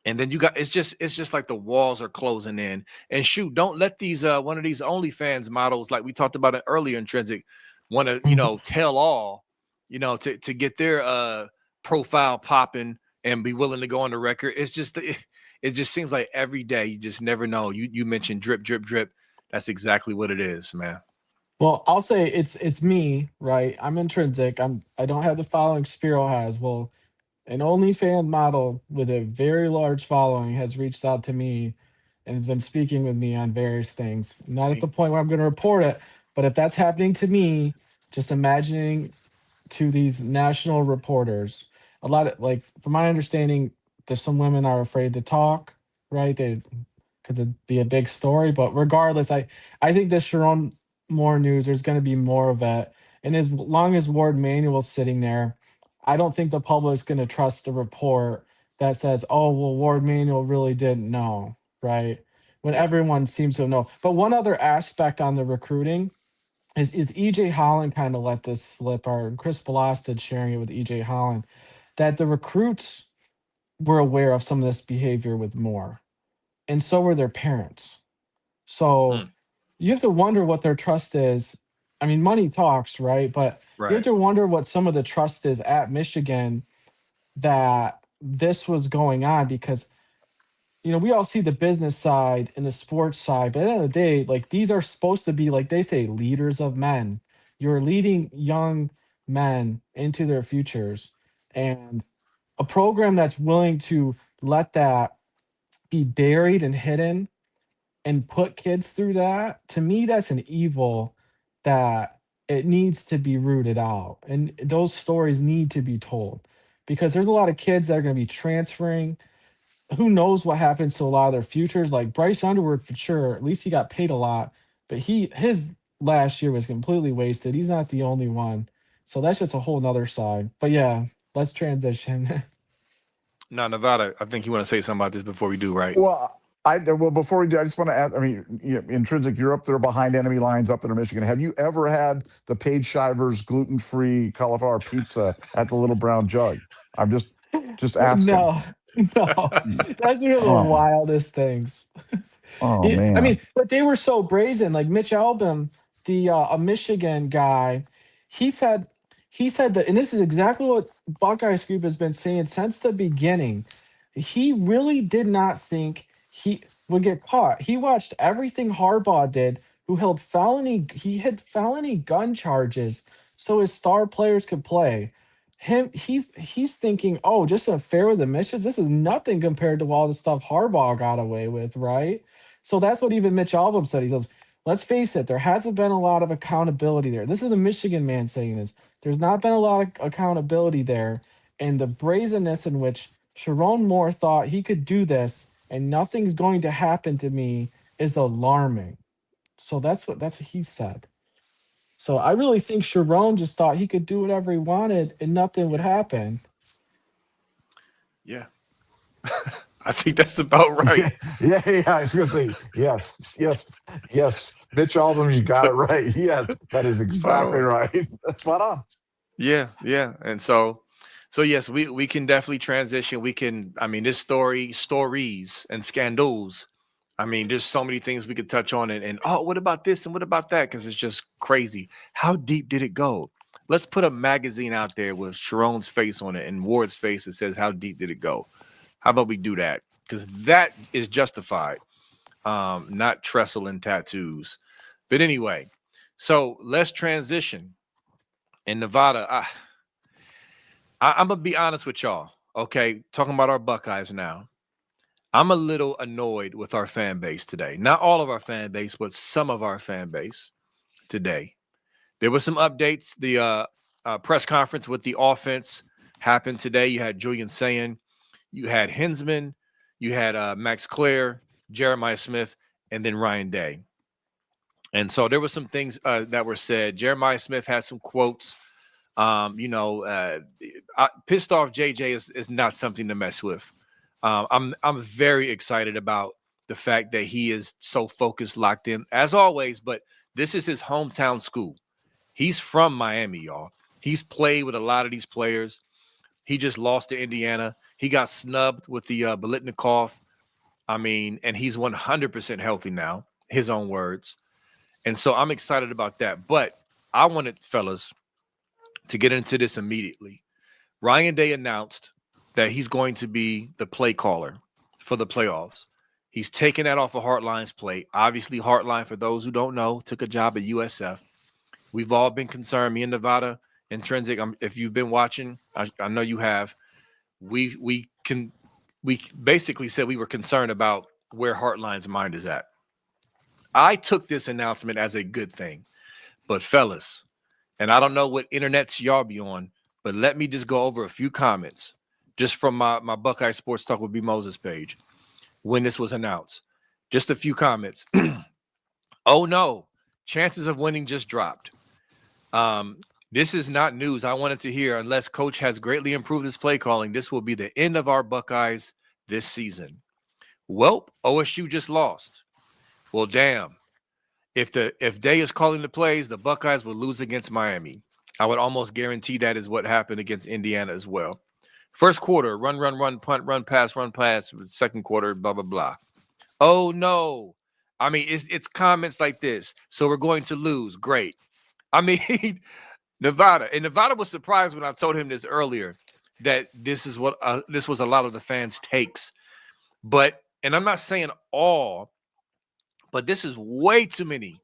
And then you got it's just like the walls are closing in. And shoot, don't let these one of these OnlyFans models, like we talked about it earlier, intrinsic, want to, tell all, to get their profile popping and be willing to go on the record. It just seems like every day you just never know. You mentioned drip, drip, drip. That's exactly what it is, man. Well, I'll say it's me, right? I'm intrinsic. I don't have the following Spiro has. Well, an OnlyFans model with a very large following has reached out to me and has been speaking with me on various things. Not at the See? point where I'm going to report it, but if that's happening to me, just imagining to these national reporters, a lot of like, from my understanding, there's some women are afraid to talk, right? They because it'd be a big story. But regardless, I think this Sharon Moore news, there's going to be more of it. And as long as Ward Manuel's sitting there, I don't think the public's going to trust the report that says, "Oh, well, Ward Manuel really didn't know," right? When Yeah. everyone seems to know. But one other aspect on the recruiting is EJ Holland kind of let this slip, or Chris Blasted sharing it with EJ Holland, that the recruits were aware of some of this behavior with Moore, and so were their parents. So Mm, you have to wonder what their trust is. I mean, money talks, right? But you have right. to wonder what some of the trust is at Michigan that this was going on because we all see the business side and the sports side, but at the end of the day, like these are supposed to be, like they say, leaders of men. You're leading young men into their futures. And a program that's willing to let that be buried and hidden and put kids through that, to me, that's an evil that it needs to be rooted out. And those stories need to be told because there's a lot of kids that are going to be transferring. Who knows what happens to a lot of their futures? Like Bryce Underwood, for sure, at least he got paid a lot, but his last year was completely wasted. He's not the only one. So that's just a whole nother side. But yeah, let's transition. Now, Nevada, I think you want to say something about this before we do, right? Well, before we do, I just want to add. I mean, intrinsic. You're up there behind enemy lines up there in Michigan. Have you ever had the Paige Shivers gluten-free cauliflower pizza at the Little Brown Jug? I'm just asking. No, no. That's one of the Oh, wildest things. oh I mean, man. but they were so brazen. Like Mitch Albom, the a Michigan guy, he said he said that, and this is exactly what Buckeye Scoop has been saying since the beginning. He really did not think he would get caught. He watched everything Harbaugh did, who he had felony gun charges so his star players could play. He's thinking, oh, just an affair with the Missions. This is nothing compared to all the stuff Harbaugh got away with, right? So that's what even Mitch Albom said. He goes, let's face it, there hasn't been a lot of accountability there. This is a Michigan man saying this. There's not been a lot of accountability there. And the brazenness in which Sherrone Moore thought he could do this and nothing's going to happen to me is alarming. So that's what he said. So I really think Sherrone just thought he could do whatever he wanted and nothing would happen. Yeah. I think that's about right. Yeah. I was gonna say yes. Mitch Albom, you got it right. Yes, that is exactly right. That's spot on. Yeah. And so yes, we can definitely transition. We can, I mean, this stories and scandals. I mean, there's so many things we could touch on and oh, what about this and what about that? Because it's just crazy. How deep did it go? Let's put a magazine out there with Sherrone's face on it and Ward's face that says, how deep did it go? How about we do that? Because that is justified, not trestle and tattoos. But anyway, so let's transition. In Nevada, I'm going to be honest with y'all, okay? Talking about our Buckeyes now. I'm a little annoyed with our fan base today. Not all of our fan base, but some of our fan base today. There were some updates. The press conference with the offense happened today. You had Julian saying, you had Hinsman, you had Max Clare, Jeremiah Smith, and then Ryan Day. And so there were some things that were said. Jeremiah Smith had some quotes. Pissed off JJ is not something to mess with. I'm very excited about the fact that he is so focused, locked in, as always. But this is his hometown school. He's from Miami, y'all. He's played with a lot of these players. He just lost to Indiana. He got snubbed with the Biletnikoff. I mean, and he's 100% healthy now, his own words. And so I'm excited about that. But I wanted, fellas, to get into this immediately. Ryan Day announced that he's going to be the play caller for the playoffs. He's taken that off of Hartline's plate. Obviously, Hartline, for those who don't know, took a job at USF. We've all been concerned, me and Nevada, Intrinsic. If you've been watching, I know you have. We basically said we were concerned about where Hartline's mind is at. I took this announcement as a good thing. But fellas, and I don't know what internets y'all be on, but let me just go over a few comments just from my Buckeye Sports Talk with B. Moses page when this was announced. Just a few comments. Oh, no. Chances of winning just dropped. This is not news I wanted to hear. Unless coach has greatly improved his play calling, this will be the end of our Buckeyes this season. Well, OSU just lost. Well, damn. If Day is calling the plays, the Buckeyes will lose against Miami. I would almost guarantee that is what happened against Indiana as well. First quarter, run, punt, run, pass. Second quarter, blah, blah, blah. Oh, no. I mean, it's comments like this. So we're going to lose. Great. I mean, Nevada was surprised when I told him this earlier, that this was a lot of the fans' takes. But, and I'm not saying all, but this is way too many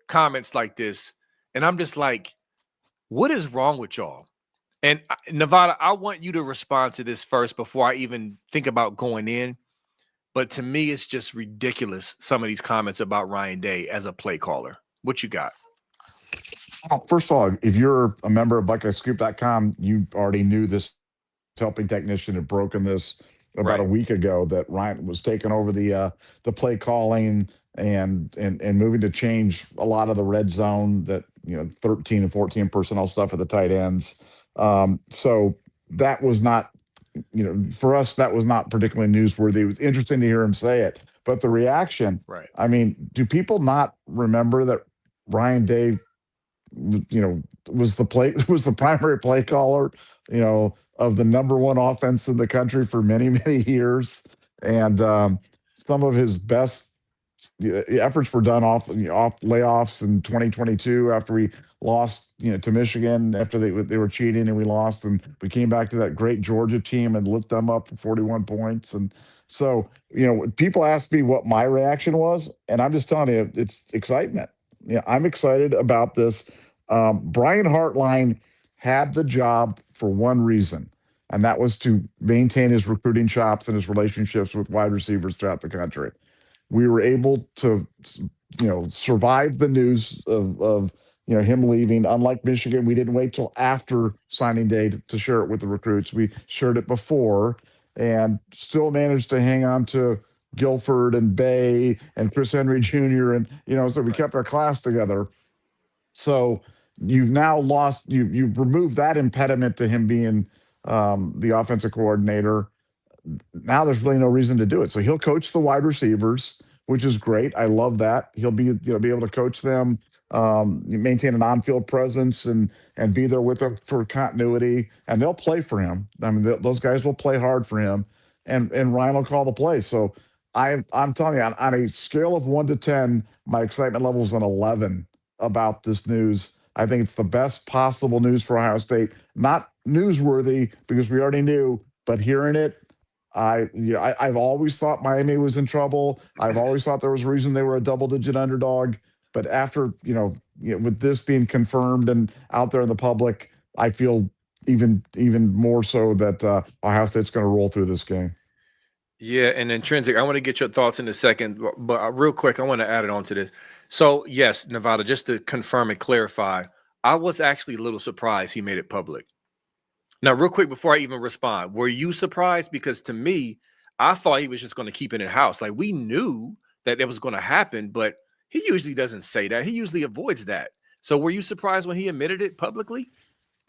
comments like this. And I'm just like, what is wrong with y'all? And Nevada, I want you to respond to this first before I even think about going in. But to me, it's just ridiculous, some of these comments about Ryan Day as a play caller. What you got? First of all, if you're a member of BuckeyeScoop.com, you already knew this helping technician had broken this about a week ago, that Ryan was taking over the play calling and moving to change a lot of the red zone, that 13 and 14 personnel stuff at the tight ends. So that was not, for us, that was not particularly newsworthy. It was interesting to hear him say it, but the reaction, right? I mean, do people not remember that Ryan Day, was the primary play caller, of the number one offense in the country for many, many years, and some of his best efforts were done off layoffs in 2022 after we lost, to Michigan, after they were cheating and we lost, and we came back to that great Georgia team and lit them up for 41 points. And so, people ask me what my reaction was, and I'm just telling you, it's excitement. I'm excited about this. Brian Hartline had the job for one reason, and that was to maintain his recruiting chops and his relationships with wide receivers throughout the country. We were able to survived the news of him leaving. Unlike Michigan, we didn't wait till after signing day to share it with the recruits. We shared it before, and still managed to hang on to Guilford and Bay and Chris Henry Jr. And so we kept our class together. So you've now lost. You've removed that impediment to him being the offensive coordinator. Now there's really no reason to do it. So he'll coach the wide receivers, which is great. I love that. He'll be able to coach them, maintain an on-field presence, and be there with them for continuity. And they'll play for him. I mean, those guys will play hard for him, and Ryan will call the play. So I'm telling you, on a scale of 1 to 10, my excitement level is an 11 about this news. I think it's the best possible news for Ohio State. Not newsworthy because we already knew, but hearing it. I've always thought Miami was in trouble. I've always thought there was a reason they were a double-digit underdog. But after with this being confirmed and out there in the public, I feel even more so that Ohio State's going to roll through this game. Yeah, and Intrinsic, I want to get your thoughts in a second, but real quick, I want to add it on to this. So, yes, Nevada, just to confirm and clarify, I was actually a little surprised he made it public. Now, real quick, before I even respond, were you surprised? Because to me, I thought he was just going to keep it in-house. Like, we knew that it was going to happen, but he usually doesn't say that. He usually avoids that. So were you surprised when he admitted it publicly?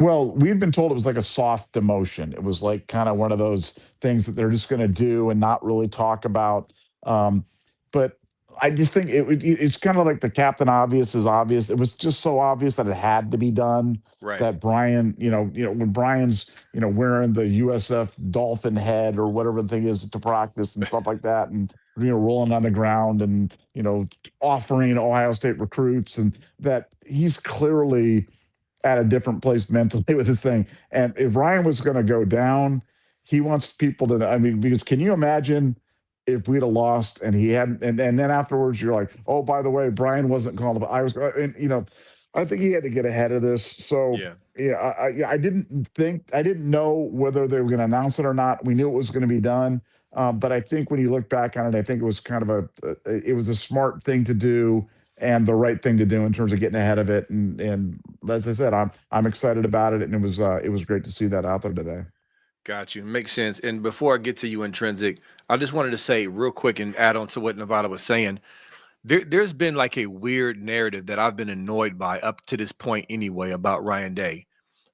Well, we'd been told it was like a soft demotion. It was like kind of one of those things that they're just going to do and not really talk about. But I just think it's kind of like the Captain Obvious is obvious. It was just so obvious that it had to be done. Right. That Brian, when Brian's, wearing the USF dolphin head or whatever the thing is to practice and stuff like that, and rolling on the ground and offering Ohio State recruits, and that he's clearly at a different place mentally with this thing. And if Ryan was going to go down, he wants people to, because can you imagine if we'd have lost and he hadn't, and then afterwards you're like, oh, by the way, Brian wasn't called. I was, and I think he had to get ahead of this. So I didn't know whether they were going to announce it or not. We knew it was going to be done. But I think when you look back on it, I think it was kind of it was a smart thing to do and the right thing to do in terms of getting ahead of it. And as I said, I'm excited about it, and it was great to see that out there today. Got you. Makes sense. And before I get to you, Intrinsic, I just wanted to say real quick and add on to what Nevada was saying. There's been like a weird narrative that I've been annoyed by up to this point anyway about Ryan Day.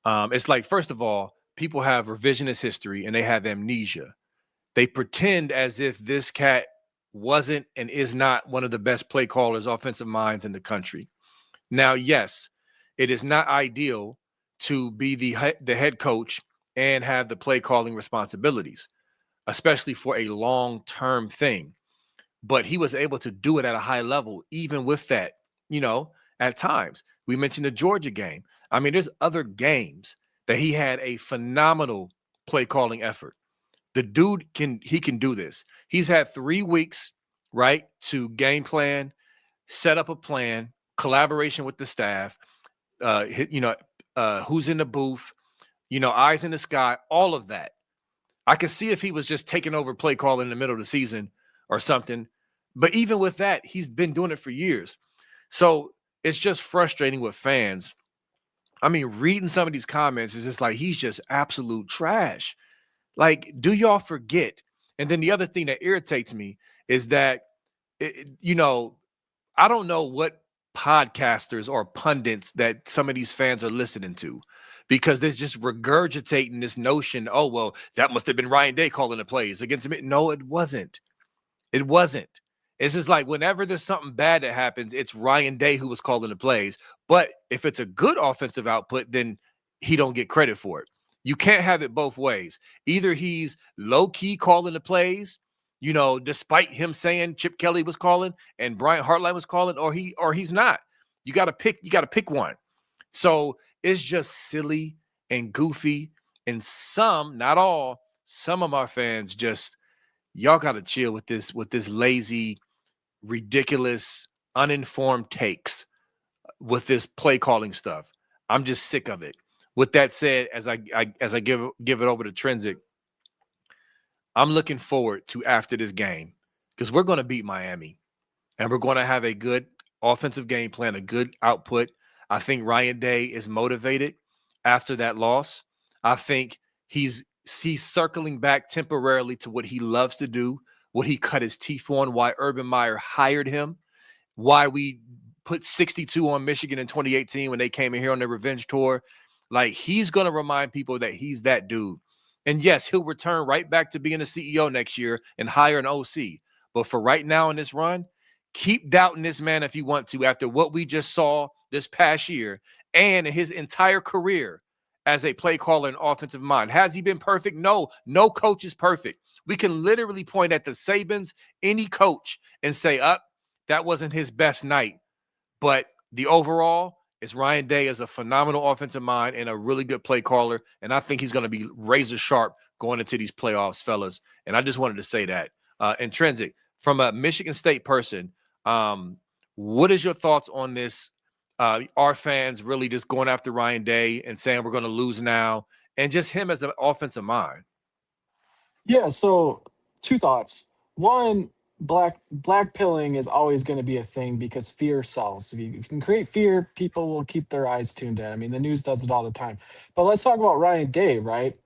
It's like, first of all, people have revisionist history and they have amnesia. They pretend as if this cat wasn't and is not one of the best play callers, offensive minds in the country. Now, yes, it is not ideal to be the head coach and have the play calling responsibilities, especially for a long-term thing. But he was able to do it at a high level, even with that, at times. We mentioned the Georgia game. I mean, there's other games that he had a phenomenal play calling effort. The dude can do this. He's had 3 weeks, right, to game plan, set up a plan, collaboration with the staff, who's in the booth, eyes in the sky, all of that. I could see if he was just taking over play calling in the middle of the season or something. But even with that, he's been doing it for years. So it's just frustrating with fans. I mean, reading some of these comments is just like, he's just absolute trash. Like, do y'all forget? And then the other thing that irritates me is that, I don't know what podcasters or pundits that some of these fans are listening to, because they're just regurgitating this notion, oh, well, that must have been Ryan Day calling the plays against him. No, it wasn't. It wasn't. It's just like whenever there's something bad that happens, it's Ryan Day who was calling the plays. But if it's a good offensive output, then he don't get credit for it. You can't have it both ways. Either he's low-key calling the plays, despite him saying Chip Kelly was calling and Brian Hartline was calling, or he's not. You got to pick one. So it's just silly and goofy. And some, not all, some of my fans just, y'all got to chill with this lazy, ridiculous, uninformed takes with this play calling stuff. I'm just sick of it. With that said, as I give it over to Trinsic, I'm looking forward to after this game, because we're going to beat Miami and we're going to have a good offensive game plan, a good output. I think Ryan Day is motivated after that loss. I think he's circling back temporarily to what he loves to do, what he cut his teeth on, why Urban Meyer hired him, why we put 62 on Michigan in 2018 when they came in here on their revenge tour. Like, he's going to remind people that he's that dude. And yes, he'll return right back to being a CEO next year and hire an OC. But for right now in this run, keep doubting this man if you want to after what we just saw this past year and his entire career as a play caller and offensive mind. Has he been perfect? No. No coach is perfect. We can literally point at the Sabans, any coach, and say, that wasn't his best night. But the overall is Ryan Day is a phenomenal offensive mind and a really good play caller. And I think he's going to be razor sharp going into these playoffs, fellas. And I just wanted to say that. Intrinsic, from a Michigan State person, what is your thoughts on this? Our fans really just going after Ryan Day and saying we're going to lose now, and just him as an offensive mind. Yeah, so two thoughts. One, black pilling is always going to be a thing because fear sells. If you can create fear, people will keep their eyes tuned in. I mean, the news does it all the time. But let's talk about Ryan Day, right?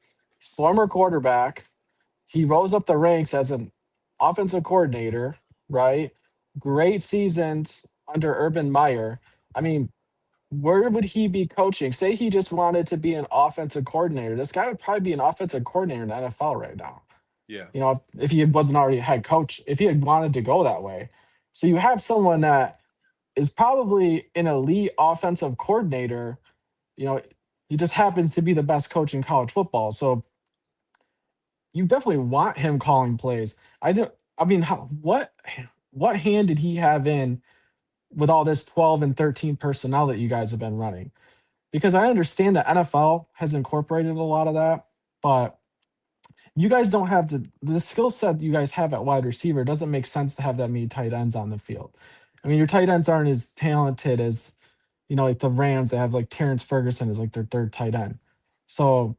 Former quarterback. He rose up the ranks as an offensive coordinator, right? Great seasons under Urban Meyer. I mean, where would he be coaching? Say he just wanted to be an offensive coordinator. This guy would probably be an offensive coordinator in the NFL right now. Yeah. You know, if he wasn't already a head coach, if he had wanted to go that way. So you have someone that is probably an elite offensive coordinator. You know, he just happens to be the best coach in college football. So you definitely want him calling plays. I mean, what hand did he have in with all this 12 and 13 personnel that you guys have been running? Because I understand that NFL has incorporated a lot of that, but you guys don't have the skill set you guys have at wide receiver. It doesn't make sense to have that many tight ends on the field. I mean, your tight ends aren't as talented as, you know, like the Rams that have like Terrence Ferguson as like their third tight end. So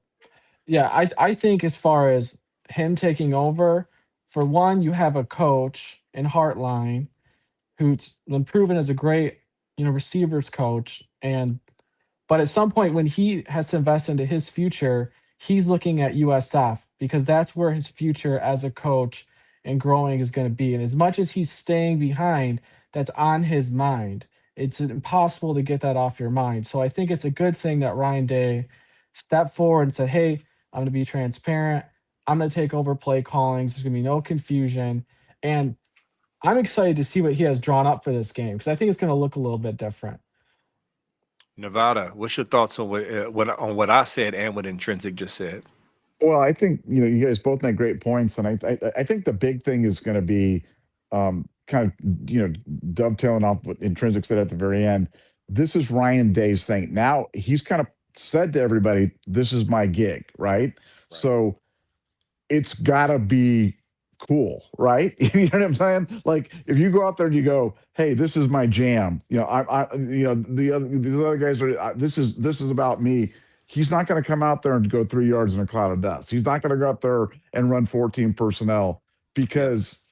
yeah, I think as far as him taking over, for one, you have a coach in Hartline who's been proven as a great, you know, receivers coach. But at some point when he has to invest into his future, he's looking at USF because that's where his future as a coach and growing is going to be. And as much as he's staying behind, that's on his mind. It's impossible to get that off your mind. So I think it's a good thing that Ryan Day stepped forward and said, hey, I'm going to be transparent. I'm going to take over play callings. There's going to be no confusion. And I'm excited to see what he has drawn up for this game because I think it's going to look a little bit different. Nevada, what's your thoughts on what I said and what Intrinsic just said? Well, I think you guys both make great points, and I think the big thing is going to be kind of dovetailing off what Intrinsic said at the very end. This is Ryan Day's thing. Now he's kind of said to everybody, "This is my gig," right? So it's got to be cool, right? You know what I'm saying? Like if you go out there and you go, "Hey, this is my jam," these other guys are. This is about me. He's not going to come out there and go 3 yards in a cloud of dust. He's not going to go out there and run 14 personnel because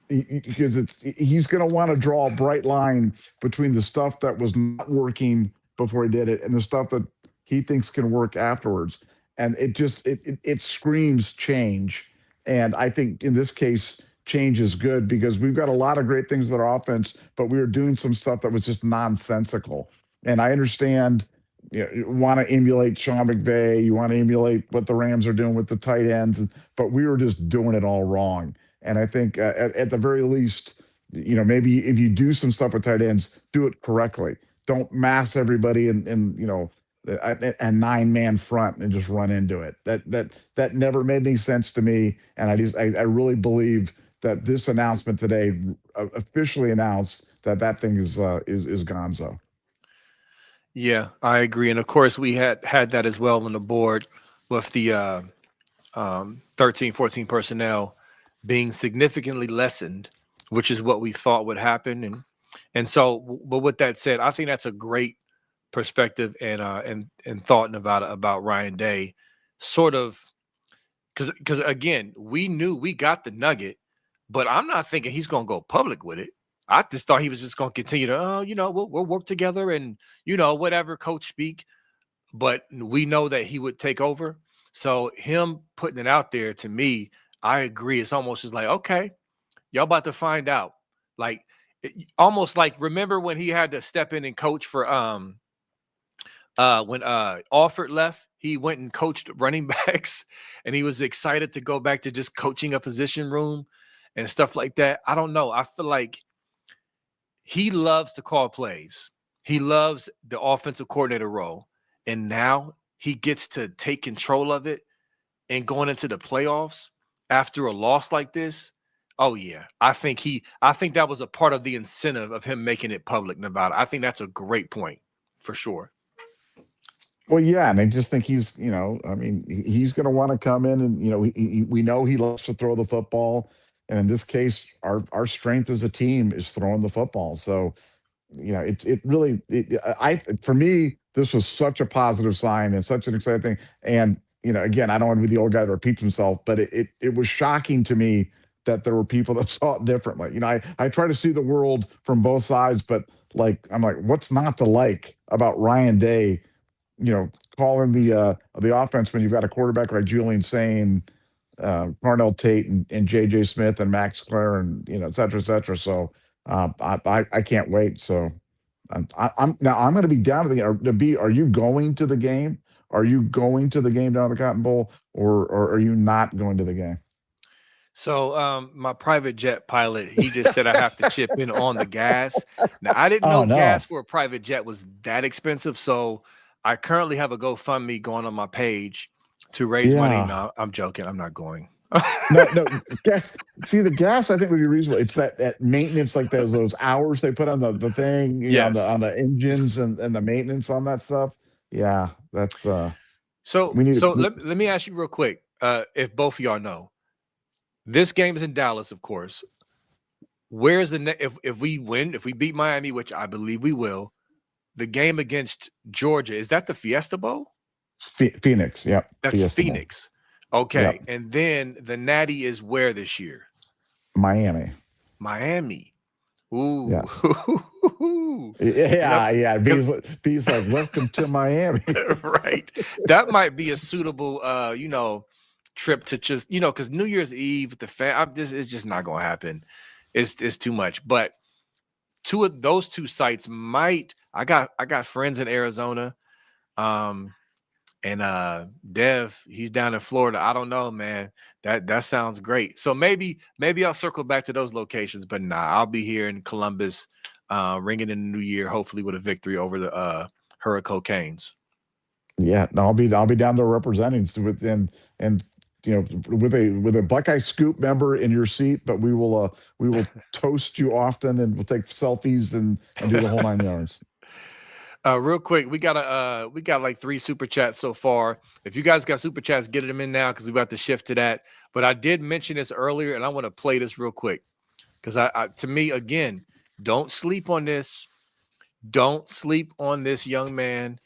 he's going to want to draw a bright line between the stuff that was not working before he did it and the stuff that he thinks can work afterwards. And it screams change. And I think in this case, change is good because we've got a lot of great things with our offense, but we were doing some stuff that was just nonsensical. And I understand you want to emulate Sean McVay, you want to emulate what the Rams are doing with the tight ends, but we were just doing it all wrong. And I think at the very least, maybe if you do some stuff with tight ends, do it correctly. Don't mass everybody in a 9-man front and just run into it. That never made any sense to me. And I really believe that this announcement today officially announced that thing is gonzo. Yeah, I agree. And of course, we had that as well on the board with the 13, 14 personnel being significantly lessened, which is what we thought would happen. And so, but with that said, I think that's a great perspective and thought, Nevada, about Ryan Day, sort of, because again, we knew we got the nugget, but I'm not thinking he's going to go public with it. I just thought he was just going to continue to, we'll work together and, whatever coach speak. But we know that he would take over. So him putting it out there, to me, I agree. It's almost just like, okay, y'all about to find out. Like, almost like, remember when he had to step in and coach for when Alford left, he went and coached running backs, and he was excited to go back to just coaching a position room and stuff like that. I don't know. I feel like he loves to call plays. He loves the offensive coordinator role. And now he gets to take control of it and going into the playoffs after a loss like this. Oh yeah. I think that was a part of the incentive of him making it public, Nevada. I think that's a great point for sure. Well, yeah, and I just think he's, he's going to want to come in and, we know he loves to throw the football, and in this case, our strength as a team is throwing the football. So, for me, this was such a positive sign and such an exciting thing. And again, I don't want to be the old guy to repeat himself, but it was shocking to me that there were people that saw it differently. I try to see the world from both sides, but I'm like, what's not to like about Ryan Day? Calling the offense when you've got a quarterback like Julian Sane, Parnell Tate, and J.J. Smith and Max Clare, and et cetera, et cetera. So I can't wait. So I'm going to be down to the. Are you going to the game? Are you going to the game down at the Cotton Bowl, or are you not going to the game? So my private jet pilot, he just said I have to chip in on the gas. Now, I didn't know gas for a private jet was that expensive, so I currently have a GoFundMe going on my page to raise money. No, I'm joking. I'm not going. no, gas. See, the gas I think would be reasonable. It's that maintenance, like those hours they put on the thing, yes. on the engines and the maintenance on that stuff. Yeah, that's so. Let me ask you real quick, if both of y'all know, this game is in Dallas, of course. Where's if we win, if we beat Miami, which I believe we will, the game against Georgia, is that the Fiesta Bowl? Phoenix, yeah. That's Fiesta Phoenix. Bowl. Okay. Yep. And then the Natty is where this year? Miami. Ooh. Yes. Yeah. B's like, welcome to Miami. Right. That might be a suitable trip to just, because New Year's Eve, it's just not gonna happen. It's too much. But those two sites might. I got friends in Arizona, and Dev, he's down in Florida. I don't know, man. That sounds great. So maybe I'll circle back to those locations, but nah, I'll be here in Columbus, ringing in the new year, hopefully with a victory over the Hurricanes. Yeah, no, I'll be down there representing and with a Buckeye Scoop member in your seat, but we will toast you often, and we'll take selfies and do the whole 9 yards. Real quick, we got like 3 super chats so far. If you guys got super chats, get them in now because we got to shift to that. But I did mention this earlier, and I want to play this real quick because to me, again, don't sleep on this. Don't sleep on this young man.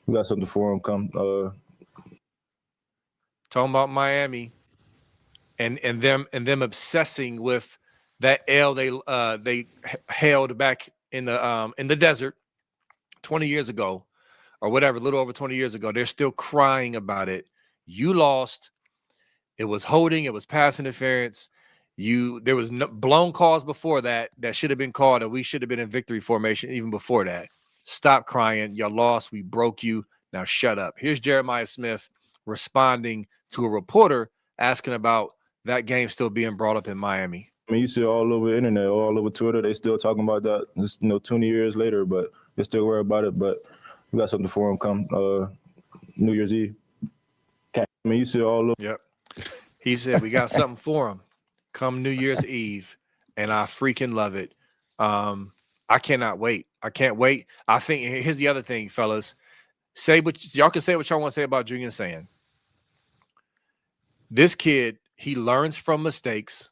We got something for him. Talking about Miami and them obsessing with that L they held back in the desert 20 years ago or whatever, a little over 20 years ago. They're still crying about it. You lost. It was holding. It was pass interference. There was no blown calls before that should have been called, and we should have been in victory formation even before that. Stop crying. You lost. We broke you. Now shut up. Here's Jeremiah Smith responding to a reporter asking about that game still being brought up in Miami. I mean, you see all over the internet, all over Twitter, they still talking about that. It's 20 years later, but they still worry about it. But we got something for him come New Year's Eve. I mean, you see all over. Yep. He said we got something for him come New Year's Eve, and I freaking love it. I cannot wait. I can't wait. I think here's the other thing, fellas. Y'all can say what y'all want to say about Julian Sand. This kid, he learns from mistakes.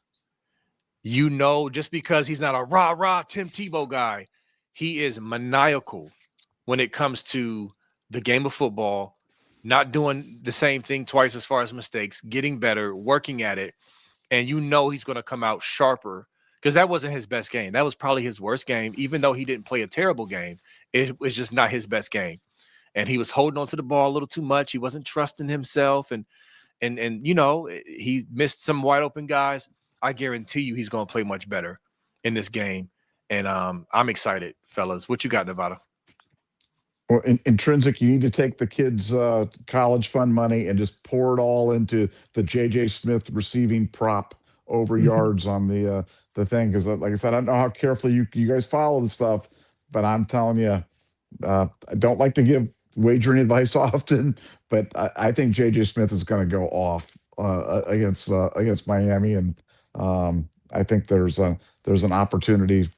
Just because he's not a rah-rah Tim Tebow guy, he is maniacal when it comes to the game of football, not doing the same thing twice as far as mistakes, getting better, working at it. And he's going to come out sharper because that wasn't his best game. That was probably his worst game, even though he didn't play a terrible game. It was just not his best game. And he was holding on to the ball a little too much. He wasn't trusting himself. And he missed some wide open guys. I guarantee you he's going to play much better in this game. And I'm excited, fellas. What you got, Nevada? Well, intrinsic, you need to take the kids' college fund money and just pour it all into the J.J. Smith receiving prop over yards on the thing. Because, like I said, I don't know how carefully you guys follow the stuff, but I'm telling you, I don't like to give wagering advice often, but I think J.J. Smith is going to go off against Miami, and I think there's an opportunity.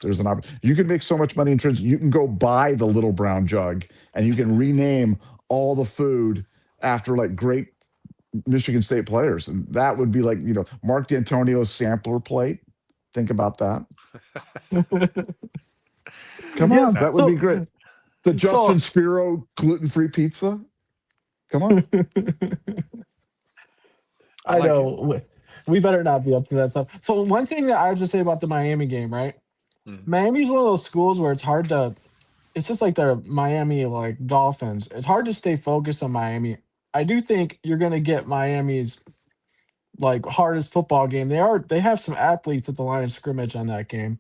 You can make so much money in terms. You can go buy the little brown jug, and you can rename all the food after like great Michigan State players, and that would be like Mark D'Antonio's sampler plate. Think about that. Come on, that would be great. The Justin Spiro gluten-free pizza. Come on. I know. We better not be up to that stuff. So one thing that I would just say about the Miami game, right? Miami's one of those schools where it's hard to. It's just like the Miami like Dolphins. It's hard to stay focused on Miami. I do think you're going to get Miami's like hardest football game. They have some athletes at the line of scrimmage on that game,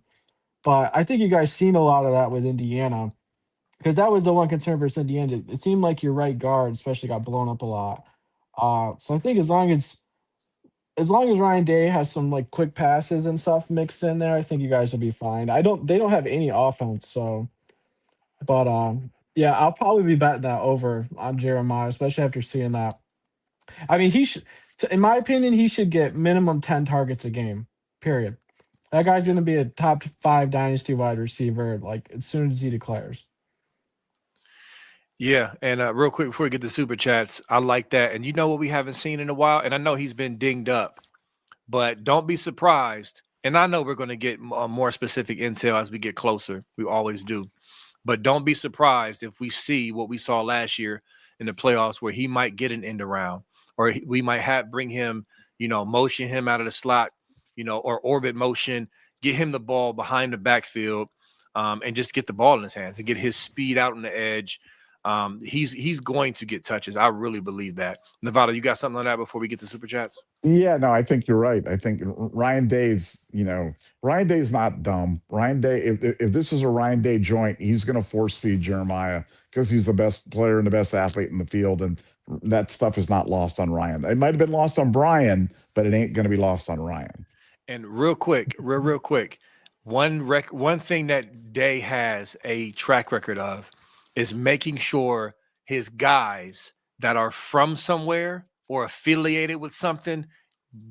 but I think you guys seen a lot of that with Indiana, because that was the one concern versus Indiana. It seemed like your right guard, especially, got blown up a lot. So I think as long as Ryan Day has some like quick passes and stuff mixed in there, I think you guys will be fine. They don't have any offense, so but yeah, I'll probably be betting that over on Jeremiah, especially after seeing that. I mean, in my opinion, he should get minimum 10 targets a game. Period. That guy's going to be a top 5 dynasty wide receiver like as soon as he declares. Yeah, and real quick before we get the super chats, I like that. And you know what we haven't seen in a while, and I know he's been dinged up, but don't be surprised. And I know we're going to get more specific intel as we get closer. We always do. But don't be surprised if we see what we saw last year in the playoffs, where he might get an end around, or we might bring him, motion him out of the slot, or orbit motion, get him the ball behind the backfield, and just get the ball in his hands and get his speed out on the edge. He's going to get touches. I really believe that. Nevada, you got something on that before we get to super chats? Yeah, no, I think you're right. I think Ryan Day's not dumb. Ryan Day, if this is a Ryan Day joint, he's going to force feed Jeremiah because he's the best player and the best athlete in the field, and that stuff is not lost on Ryan. It might have been lost on Brian, but it ain't going to be lost on Ryan. And real quick, one thing that Day has a track record of is making sure his guys that are from somewhere or affiliated with something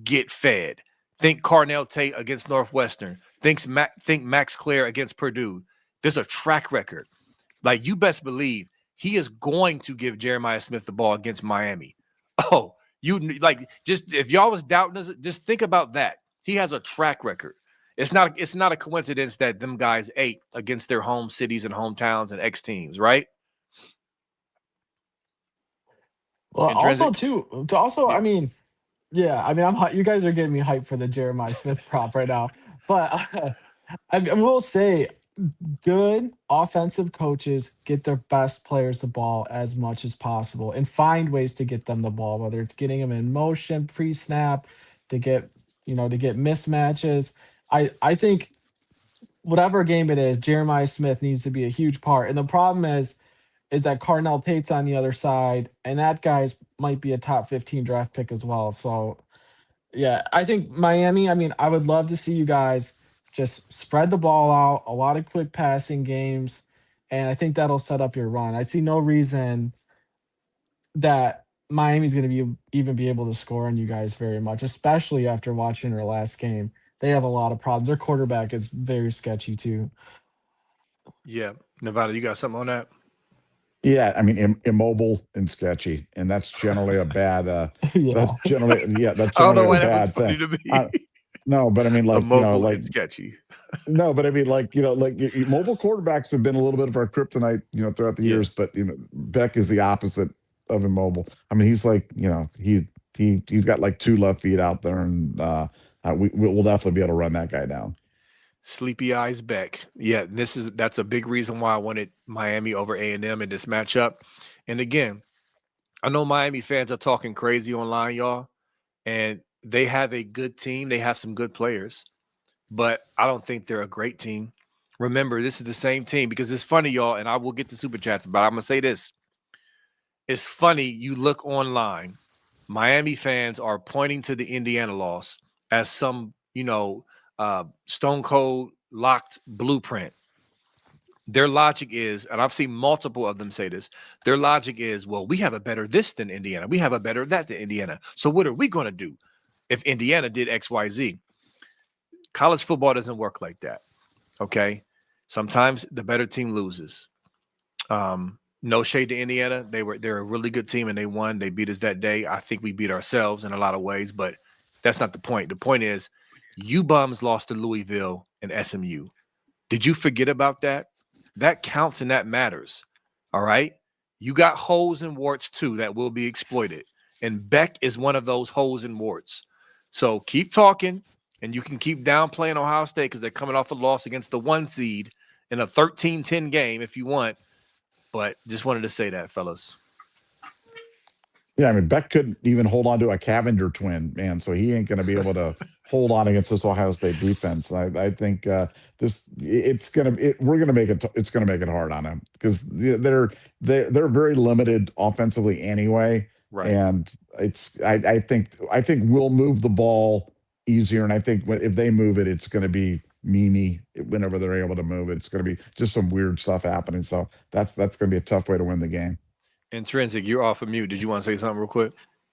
get fed. Think Carnell Tate against Northwestern. Think Max Clare against Purdue. There's a track record. Like, you best believe he is going to give Jeremiah Smith the ball against Miami. Oh, just if y'all was doubting us, just think about that. He has a track record. It's not a coincidence that them guys ate against their home cities and hometowns and ex teams, right? Well, I mean, you guys are getting me hyped for the Jeremiah Smith prop right now. But I will say, good offensive coaches get their best players the ball as much as possible and find ways to get them the ball, whether it's getting them in motion pre-snap to get mismatches. I think whatever game it is, Jeremiah Smith needs to be a huge part. And the problem is that Carnell Tate's on the other side, and that guy's might be a top 15 draft pick as well. So, yeah, I think Miami, I would love to see you guys just spread the ball out, a lot of quick passing games, and I think that'll set up your run. I see no reason that Miami's going to even be able to score on you guys very much, especially after watching their last game. They have a lot of problems. Their quarterback is very sketchy too. Yeah, Nevada, you got something on that? Yeah, immobile and sketchy, and that's generally a bad. That's generally a bad thing. To me. No, but immobile and sketchy. No, but mobile quarterbacks have been a little bit of our kryptonite, throughout the years. But Beck is the opposite of immobile. He's like, he's got like 2 left feet out there, and we'll definitely be able to run that guy down. Sleepy eyes Beck. Yeah, that's a big reason why I wanted Miami over A&M in this matchup. And again, I know Miami fans are talking crazy online, y'all, and they have a good team. They have some good players, but I don't think they're a great team. Remember, this is the same team because it's funny, y'all, and I will get to super chats, but I'm gonna say this. It's funny, you look online, Miami fans are pointing to the Indiana loss as some, stone cold locked blueprint. Their logic is, and I've seen multiple of them say this, their logic is, well, we have a better this than Indiana. We have a better that than Indiana. So what are we going to do if Indiana did XYZ? College football doesn't work like that. Okay. Sometimes the better team loses. No shade to Indiana. They're a really good team and they won. They beat us that day. I think we beat ourselves in a lot of ways, but that's not the point. The point is you bums lost to Louisville and SMU. Did you forget about that? That counts and that matters. All right. You got holes and warts too that will be exploited. And Beck is one of those holes and warts. So keep talking and you can keep downplaying Ohio State because they're coming off a loss against the 1 seed in a 13-10 game if you want. But just wanted to say that, fellas. Yeah, I mean, Beck couldn't even hold on to a Cavender twin, man. So he ain't going to be able to hold on against this Ohio State defense. I think we're going to make it. It's going to make it hard on him because they're very limited offensively anyway. Right. And I think we'll move the ball easier. And I think if they move it, it's going to be Mimi whenever they're able to move it. It's going to be just some weird stuff happening. So that's going to be a tough way to win the game. Intrinsic, you're off of mute. Did you want to say something real quick?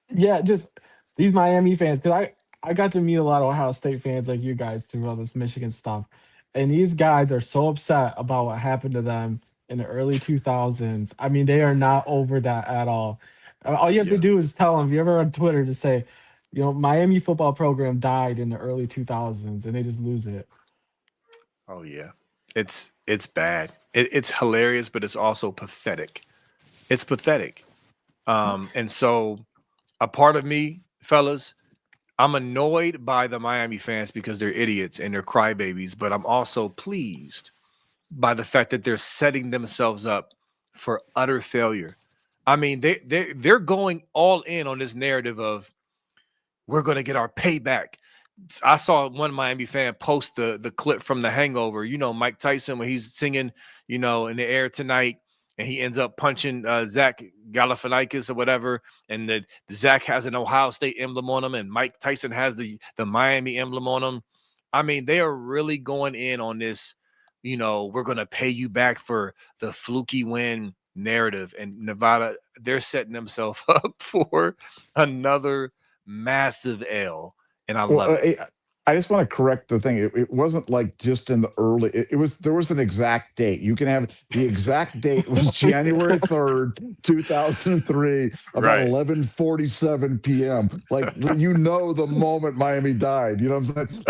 Yeah, just these Miami fans, because I got to meet a lot of Ohio State fans like you guys through all this Michigan stuff. And these guys are so upset about what happened to them in the early 2000s. I mean, they are not over that at all. All you have to do is tell them, if you're ever on Twitter, to say, Miami football program died in the early 2000s, and they just lose it. Oh, yeah. It's bad. It's hilarious, but it's also pathetic. It's pathetic. And so a part of me, fellas, I'm annoyed by the Miami fans because they're idiots and they're crybabies, but I'm also pleased by the fact that they're setting themselves up for utter failure. I mean, they're going all in on this narrative of we're going to get our payback. I saw one Miami fan post the clip from The Hangover. Mike Tyson when he's singing, in the air tonight, and he ends up punching Zach Galifianakis or whatever, and the Zach has an Ohio State emblem on him, and Mike Tyson has the Miami emblem on him. I mean, they are really going in on this, we're going to pay you back for the fluky win narrative. And Nevada, they're setting themselves up for another massive L. And I love it. I just want to correct the thing. It wasn't like just in the early. There was an exact date. You can have the exact date was January 3rd, 2003, about Right. 11:47 p.m. Like the moment Miami died. You know what I'm saying?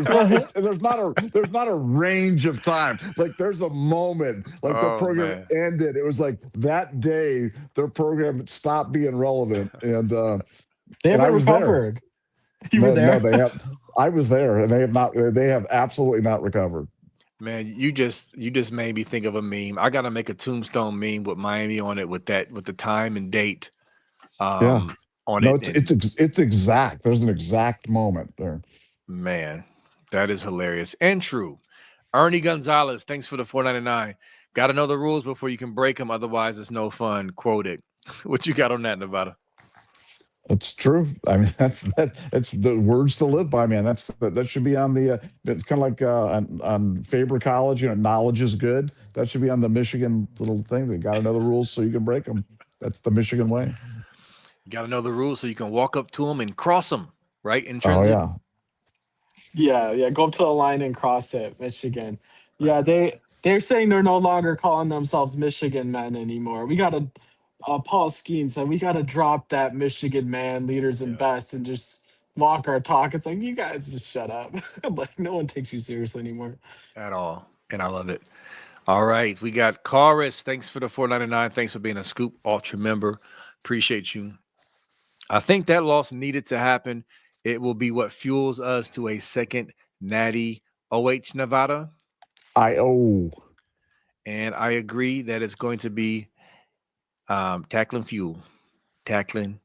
Like, there's not a range of time. Like there's a moment. Like the program ended. It was like that day their program stopped being relevant, and they haven't recovered. You were there? No, they have. I was there, and they have not. They have absolutely not recovered. Man, you just made me think of a meme. I got to make a tombstone meme with Miami on it with the time and date. On it. It's exact. There's an exact moment there. Man, that is hilarious and true. Ernie Gonzalez, thanks for the $4.99. Got to know the rules before you can break them. Otherwise, it's no fun. Quoted. What you got on that, Nevada? It's true. I mean, that's the words to live by, man. That should be on the. It's kind of like on Faber College. Knowledge is good. That should be on the Michigan little thing. They got to know the rules so you can break them. That's the Michigan way. You got to know the rules so you can walk up to them and cross them, right? Intrinsic. Oh yeah. Yeah. Go up to the line and cross it, Michigan. Yeah, they're saying they're no longer calling themselves Michigan men anymore. We got to. Paul Skeen said we got to drop that Michigan man, leaders and best, and just walk our talk. It's like, you guys just shut up. Like, no one takes you seriously anymore at all. And I love it. All right, we got Karis. Thanks for the $4.99. Thanks for being a Scoop Ultra member. Appreciate you. I think that loss needed to happen. It will be what fuels us to a second natty OH Nevada. IO. And I agree that it's going to be tackling fuel. Tackling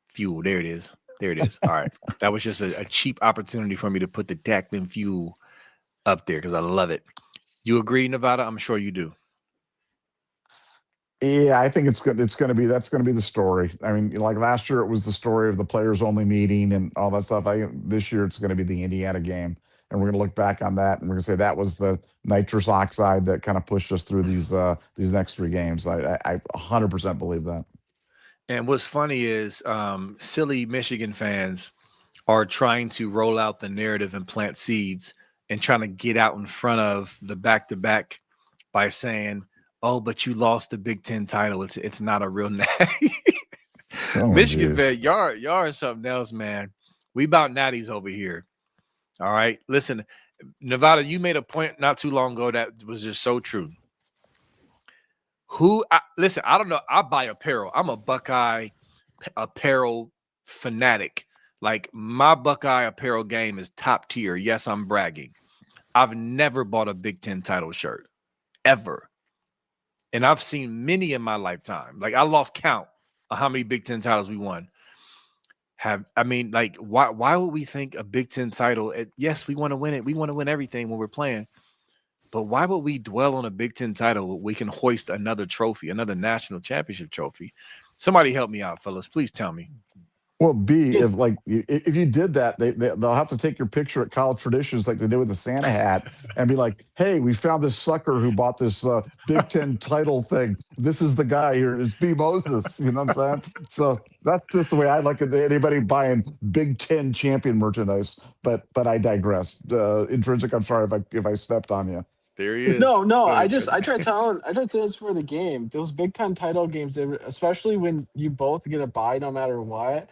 fuel. There it is. There it is. All right. That was just a cheap opportunity for me to put the tackling fuel up there because I love it. You agree, Nevada? I'm sure you do. Yeah, I think it's good. That's going to be the story. I mean, like last year, it was the story of the players only meeting and all that stuff. This year, it's going to be the Indiana game, and we're going to look back on that and we're going to say that was the nitrous oxide that kind of pushed us through these next 3 games. I 100% believe that. And what's funny is silly Michigan fans are trying to roll out the narrative and plant seeds and trying to get out in front of the back-to-back by saying, "Oh, but you lost the Big Ten title. It's not a real natty." Oh, Michigan geez. fan, y'all are something else, man. We about natties over here. All right. Listen, Nevada, you made a point not too long ago that was just so true. Listen, I don't know. I buy apparel. I'm a Buckeye apparel fanatic. Like my Buckeye apparel game is top tier. Yes, I'm bragging. I've never bought a Big Ten title shirt ever. And I've seen many in my lifetime. Like I lost count of how many Big Ten titles we won. Why would we think a Big Ten title? Yes, we want to win it. We want to win everything when we're playing. But why would we dwell on a Big Ten title? We can hoist another trophy, another national championship trophy. Somebody help me out, fellas. Please tell me. Well, if you did that, they'll have to take your picture at College Traditions like they did with the Santa hat and be like, "Hey, we found this sucker who bought this Big Ten title thing. This is the guy here. It's B. Moses." You know what I'm saying? So that's just the way I like it. Anybody buying Big Ten champion merchandise. But I digress. Intrinsic, I'm sorry if I stepped on you. There he is. No. Go I ahead, tried telling this for the game. Those Big Ten title games, especially when you both get a bye no matter what,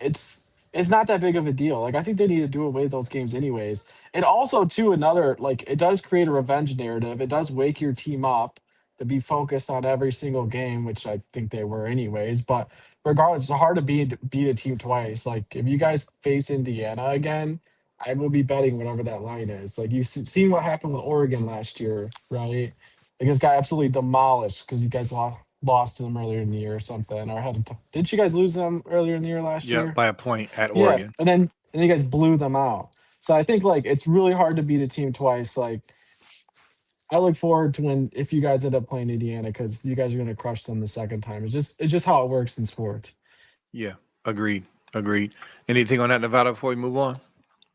it's not that big of a deal. Like I think they need to do away with those games anyways. And also too another like it does create a revenge narrative. It does wake your team up to be focused on every single game, which I think they were anyways. But regardless, it's hard to beat a team twice. Like if you guys face Indiana again, I will be betting whatever that line is. Like you've seen what happened with Oregon last year, right? Like this got absolutely demolished because you guys lost to them earlier in the year or something. Or didn't you guys lose them earlier in the year last Yeah, year? by a point at Yeah, Oregon. and then you guys blew them out. So I think like it's really hard to beat a team twice. Like I look forward to when if you guys end up playing Indiana because you guys are going to crush them the second time. It's just how it works in sports. Yeah, agreed. Anything on that, Nevada, before we move on?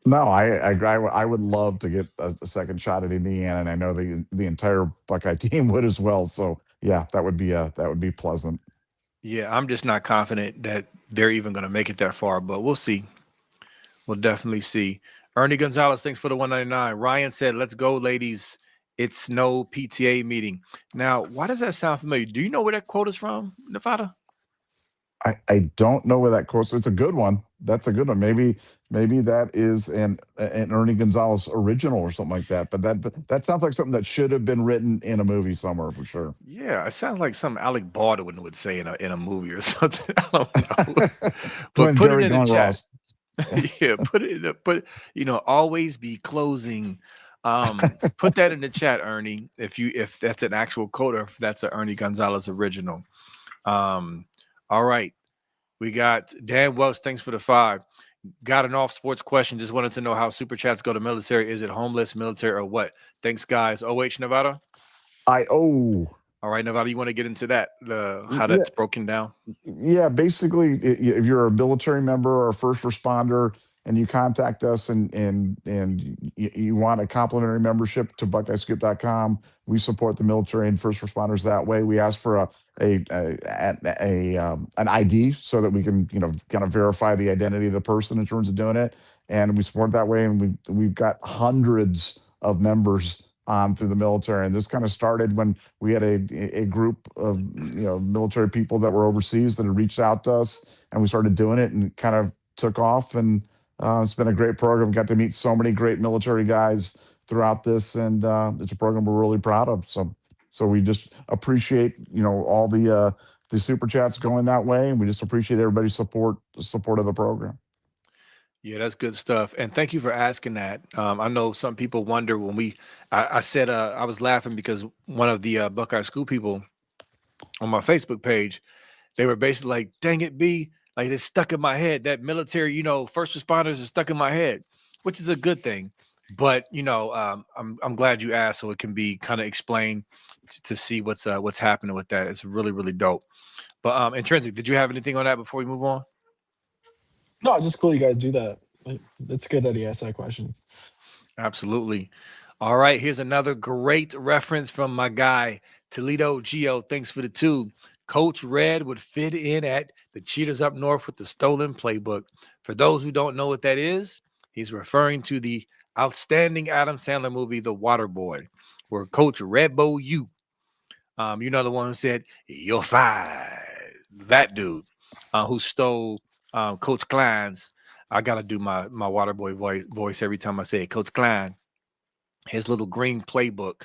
No, I would love to get a second shot at Indiana, and I know the entire Buckeye team would as well. So yeah, that would be pleasant. Yeah, I'm just not confident that they're even going to make it that far, but we'll see. We'll definitely see. Ernie Gonzalez, thanks for the 199. Ryan said, "Let's go, ladies. It's no PTA meeting." Now, why does that sound familiar? Do you know where that quote is from, Nevada? I don't know where that quote. So it's a good one. That's a good one. Maybe that is an Ernie Gonzalez original or something like that. But that sounds like something that should have been written in a movie somewhere for sure. Yeah, it sounds like something Alec Baldwin would say in a movie or something. I don't know. But Glenn put it Gary in the Glenn chat. Ross. Yeah, always be closing. Put that in the chat, Ernie, if that's an actual quote or if that's an Ernie Gonzalez original. All right. We got Dan Welch. Thanks for the 5. Got an off sports question. Just wanted to know how super chats go to military. Is it homeless, military, or what? Thanks, guys. OH Nevada. IO. All right, Nevada. You want to get into that? How that's broken down? Yeah, basically, if you're a military member or a first responder and you contact us and you want a complimentary membership to BuckeyeScoop.com, we support the military and first responders that way. We ask for an ID so that we can kind of verify the identity of the person in terms of doing it, and we support that way. And we've got hundreds of members on through the military, and this kind of started when we had a group of military people that were overseas that had reached out to us, and we started doing it, and it kind of took off. And it's been a great program. Got to meet so many great military guys throughout this, and it's a program we're really proud of. So we just appreciate all the super chats going that way, and we just appreciate everybody's support of the program. Yeah, that's good stuff. And thank you for asking that. I know some people wonder when I said, I was laughing because one of the Buckeye School people on my Facebook page, they were basically like, dang it, B, like it's stuck in my head. That military, first responders are stuck in my head, which is a good thing. But I'm glad you asked so it can be kind of explained to see what's happening with that. It's really, really dope. But Intrinsic, did you have anything on that before we move on? No, it's just cool you guys do that. It's good that he asked that question. Absolutely. All right, here's another great reference from my guy, Toledo Geo. Thanks for the two. Coach Red would fit in at the Cheaters Up North with the Stolen Playbook. For those who don't know what that is, he's referring to the outstanding Adam Sandler movie, The Waterboy, where Coach Redbo you, the one who said, "You're fired." That dude who stole Coach Klein's. I got to do my Waterboy voice every time I say it. Coach Klein, his little green playbook,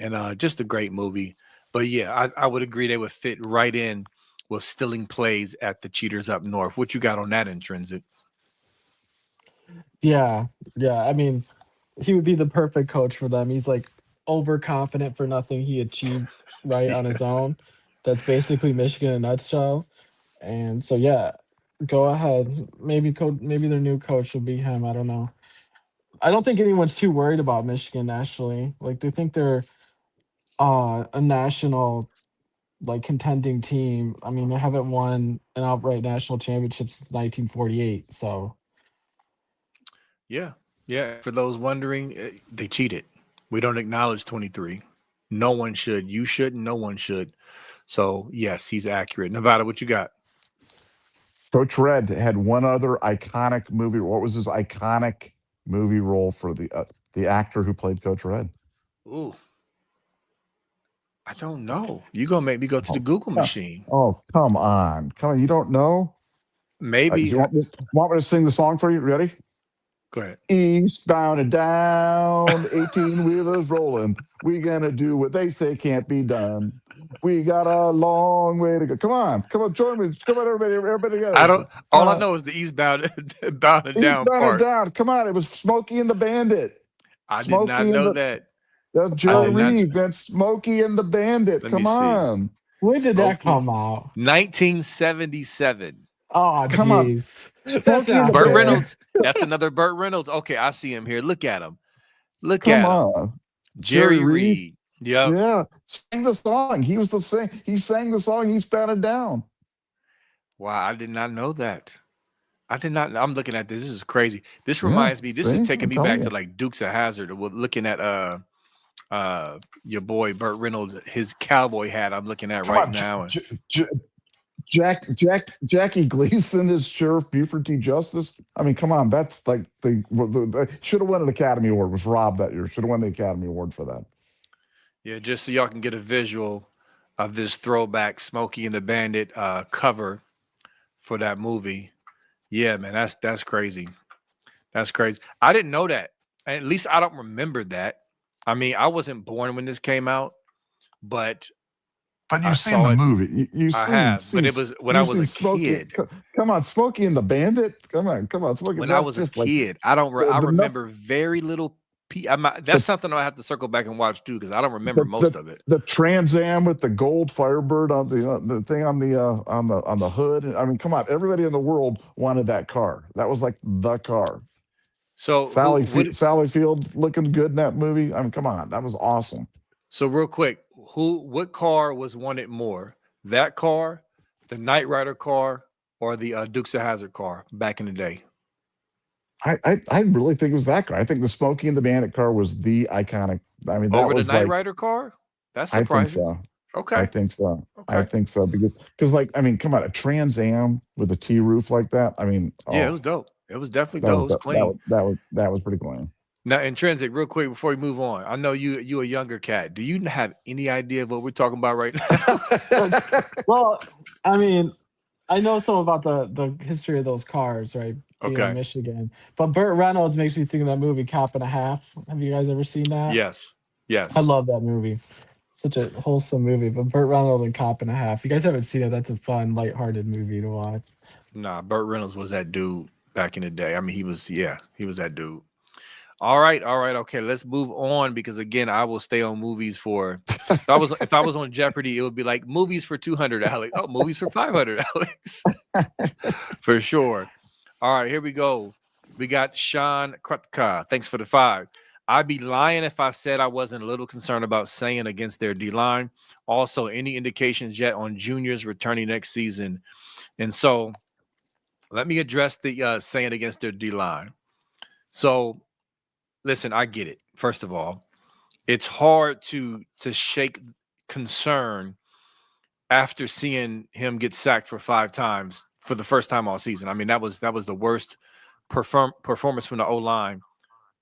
and just a great movie. But yeah, I would agree they would fit right in with stealing plays at the Cheaters Up North. What you got on that, Intrinsic? Yeah, yeah. I mean, he would be the perfect coach for them. He's like overconfident for nothing he achieved right on his own. That's basically Michigan in a nutshell. And so yeah, go ahead. Maybe their new coach will be him. I don't know. I don't think anyone's too worried about Michigan nationally. Like they think they're a national like contending team. I mean, they haven't won an outright national championship since 1948. So Yeah, yeah. For those wondering, they cheated. We don't acknowledge 23. No one should. You shouldn't. No one should. So yes, he's accurate. Nevada, what you got? Coach Red had one other iconic movie. What was his iconic movie role for the actor who played Coach Red? Ooh, I don't know. You gonna make me go to the Oh, Google oh, machine? come on, come on! You don't know? Maybe. You want me to sing the song for you? Ready? Go ahead. Eastbound and down, 18 wheelers rolling. We gonna do what they say can't be done. We got a long way to go. Come on, join me. Come on, everybody I together. don't. Come All I on. know is the eastbound, bound and down Eastbound and part. down. Come on, it was Smokey and the Bandit. I did not Smokey and know the that. That's I Jerry did not. Reed. That's Smokey and the Bandit. Let me Come see. on. when did that Smokey, come out? 1977. Oh, Come on. jeez. That's Smokey and the not Burt fair. Bandit. Reynolds. That's another Burt Reynolds. Okay, I see him here. Look at him. Look Come at him. on. Jerry Jerry Reed. Reed. Yep. Yeah. Sang the song. He sang the song. He's bound down. Wow, I did not know that. I did not. I'm looking at this. This is crazy. This Yeah. reminds me. This is See? taking I'm me telling back you. to like Dukes of Hazzard. Looking at your boy Burt Reynolds, his cowboy hat. I'm looking at Come right on. now. Jackie Gleason is Sheriff Buford T. Justice. I mean, come on. That's like the should have won an Academy Award. Was Rob that year? Should have won the Academy Award for that. Yeah, just so y'all can get a visual of this throwback Smokey and the Bandit cover for that movie. Yeah, man, that's crazy. That's crazy. I didn't know that. At least I don't remember that. I mean, I wasn't born when this came out, but But I you've seen saw the it. movie. You've I seen. have, but it was when I You've was seen a Smokey. kid. Come on, Smokey and the Bandit. Come on, Smokey. When I That's was a just like kid, I don't. I the remember very little. That's something I have to circle back and watch too because I don't remember most of it. the Trans Am with the gold Firebird on the thing on the hood. I mean, come on, everybody in the world wanted that car. That was like the car. So Sally Field looking good in that movie. I mean, come on, that was awesome. So real quick, what car was wanted more? That car, the Knight Rider car, or the Dukes of Hazzard car back in the day? I really think it was that car. I think the Smokey and the Bandit car was the iconic. I mean, that Over the was Knight like Rider car? That's I think surprising. so. I Okay. think so. I Okay. think so because like I mean, come on, a Trans Am with a T roof like that. I mean, Yeah, it was dope. It was definitely that dope. was It was clean. that was pretty clean. Now, Intrinsic, real quick before we move on. I know you a younger cat. Do you have any idea of what we're talking about right now? Well, I mean, I know some about the history of those cars, right? Being in Okay. Michigan. But Burt Reynolds makes me think of that movie Cop and a Half. Have you guys ever seen that? Yes. Yes. I love that movie. Such a wholesome movie. But Burt Reynolds and Cop and a Half. If you guys haven't seen it, that's a fun, lighthearted movie to watch. Nah, Burt Reynolds was that dude. back in the day. I mean, he was that dude. All right, okay. Let's move on because again, I will stay on movies for. If I was on Jeopardy, it would be like movies for 200, Alex. Oh, movies for 500, Alex. For sure. All right, here we go. We got Sean Krutka. Thanks for the 5. I'd be lying if I said I wasn't a little concerned about saying against their D line. Also, any indications yet on juniors returning next season? And so, let me address the saying against their D line. So, listen, I get it. First of all, it's hard to shake concern after seeing him get sacked for 5 times for the first time all season. I mean, that was the worst performance from the O-line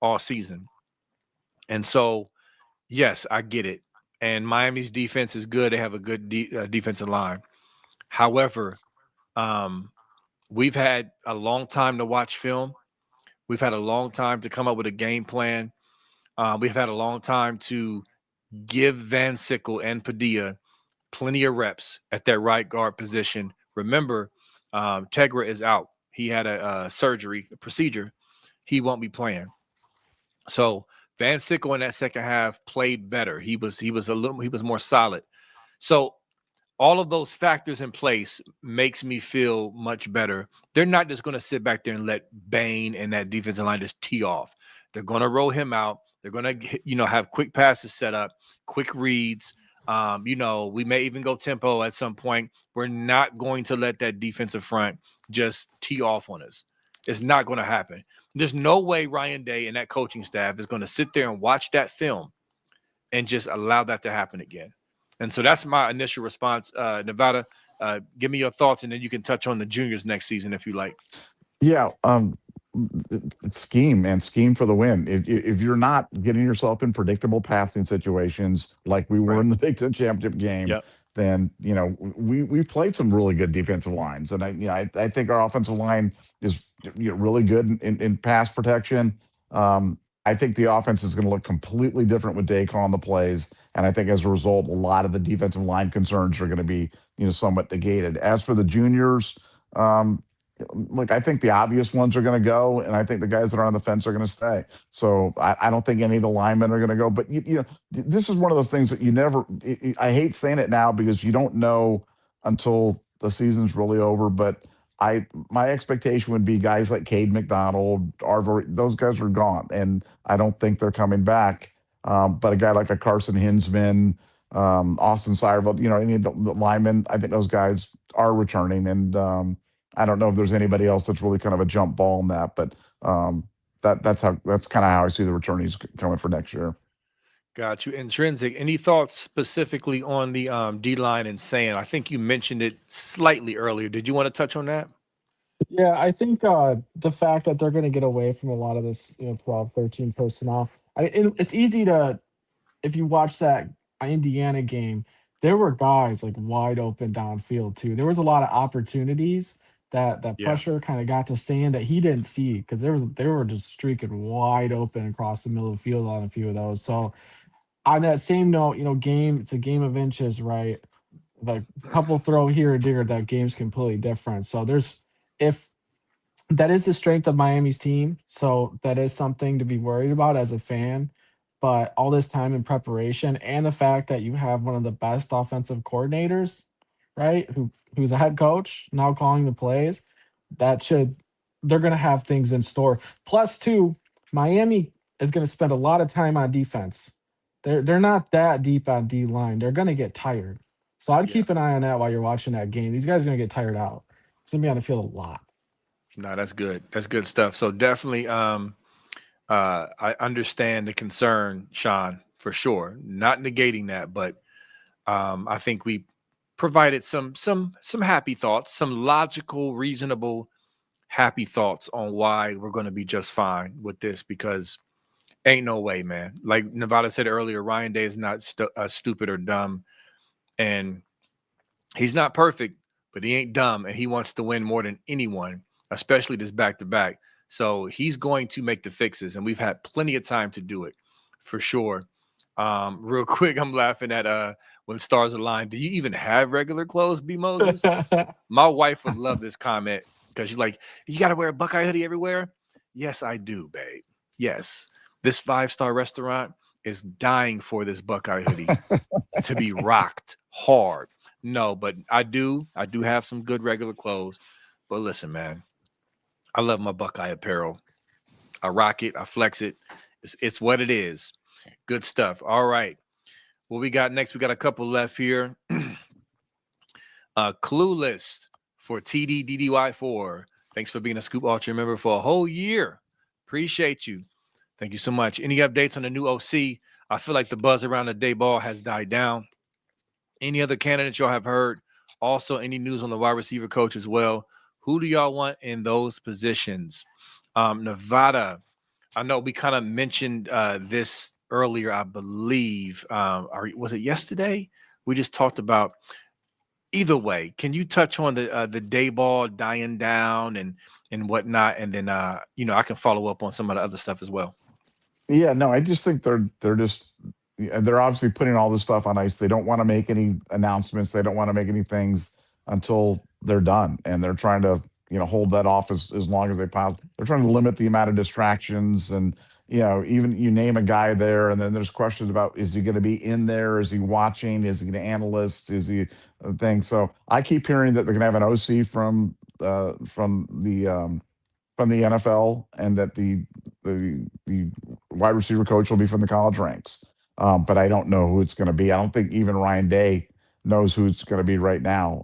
all season. And so, yes, I get it. And Miami's defense is good. They have a good defensive line. However, we've had a long time to watch film. We've had a long time to come up with a game plan. We've had a long time to give Van Sickle and Padilla plenty of reps at that right guard position. Remember, Tegra is out. He had a surgery, a procedure. He won't be playing. So Van Sickle in that second half played better. He was more solid. So all of those factors in place makes me feel much better. They're not just going to sit back there and let Bain and that defensive line just tee off. They're going to roll him out. They're going to, have quick passes set up, quick reads. We may even go tempo at some point. We're not going to let that defensive front just tee off on us. It's not going to happen. There's no way Ryan Day and that coaching staff is going to sit there and watch that film and just allow that to happen again. And so that's my initial response. Nevada, give me your thoughts, and then you can touch on the juniors next season if you like. Yeah, scheme for the win. If you're not getting yourself in predictable passing situations like we were in the Big Ten championship game, then we've played some really good defensive lines, and I think our offensive line is really good in pass protection. I think the offense is going to look completely different with Day calling the plays, and I think as a result, a lot of the defensive line concerns are going to be somewhat negated. As for the juniors, look, I think the obvious ones are going to go, and I think the guys that are on the fence are going to stay. So I don't think any of the linemen are going to go. But this is one of those things that you never. I hate saying it now because you don't know until the season's really over. But my expectation would be guys like Cade McDonald, Arvor, those guys are gone, and I don't think they're coming back. But a guy like a Carson Hinsman, Austin Sireville, any of the linemen, I think those guys are returning, and I don't know if there's anybody else that's really kind of a jump ball in that, but that's kind of how I see the returnees coming for next year. Got you. Intrinsic. Any thoughts specifically on the D line and saying? I think you mentioned it slightly earlier. Did you want to touch on that? Yeah, I think the fact that they're going to get away from a lot of this, 12, 13 personnel. It's easy to, if you watch that Indiana game, there were guys like wide open downfield too. There was a lot of opportunities that pressure kind of got to Sand that he didn't see because they were just streaking wide open across the middle of the field on a few of those. So on that same note, it's a game of inches, right? Like a couple throw here or there, that game's completely different. So if that is the strength of Miami's team, so that is something to be worried about as a fan. But all this time in preparation and the fact that you have one of the best offensive coordinators, right, who's a head coach now calling the plays, they're going to have things in store. Plus, too, Miami is going to spend a lot of time on defense. They're not that deep on D line. They're going to get tired. So I'd keep an eye on that while you're watching that game. These guys are going to get tired out. It's going to be on the field a lot. No, that's good. That's good stuff. So definitely, I understand the concern, Sean, for sure. Not negating that, but I think we provided some happy thoughts, some logical, reasonable, happy thoughts on why we're going to be just fine with this. Because ain't no way, man. Like Nevada said earlier, Ryan Day is not stupid or dumb, and he's not perfect, but he ain't dumb, and he wants to win more than anyone, especially this back-to-back. So he's going to make the fixes, and we've had plenty of time to do it, for sure. Real quick, I'm laughing at when stars align. Do you even have regular clothes, B. Moses? My wife would love this comment. because you're like, you got to wear a Buckeye hoodie everywhere. Yes, I do, babe. Yes, this 5-star restaurant is dying for this Buckeye hoodie to be rocked hard. No, but I do have some good regular clothes. But listen, man, I love my Buckeye apparel. I rock it, I flex it. It's what it is. Good stuff. All right. What we got next? We got a couple left here. Clueless for TDDDY4. Thanks for being a Scoop Ultra member for a whole year. Appreciate you. Thank you so much. Any updates on the new OC? I feel like the buzz around the day ball has died down. Any other candidates y'all have heard? Also, any news on the wide receiver coach as well? Who do y'all want in those positions? Nevada, I know we kind of mentioned this earlier, I believe. Was it yesterday? We just talked about. Either way, can you touch on the day ball dying down and whatnot, and then I can follow up on some of the other stuff as well. Yeah, no, I just think they're obviously putting all this stuff on ice. They don't want to make any announcements. They don't want to make any things until they're done, and they're trying to hold that off as long as they possibly. They're trying to limit the amount of distractions, and even you name a guy there, and then there's questions about, is he going to be in there? Is he watching? Is he an analyst? Is he a thing? So I keep hearing that they're going to have an OC from the NFL, and that the wide receiver coach will be from the college ranks. But I don't know who it's going to be. I don't think even Ryan Day knows who it's going to be right now.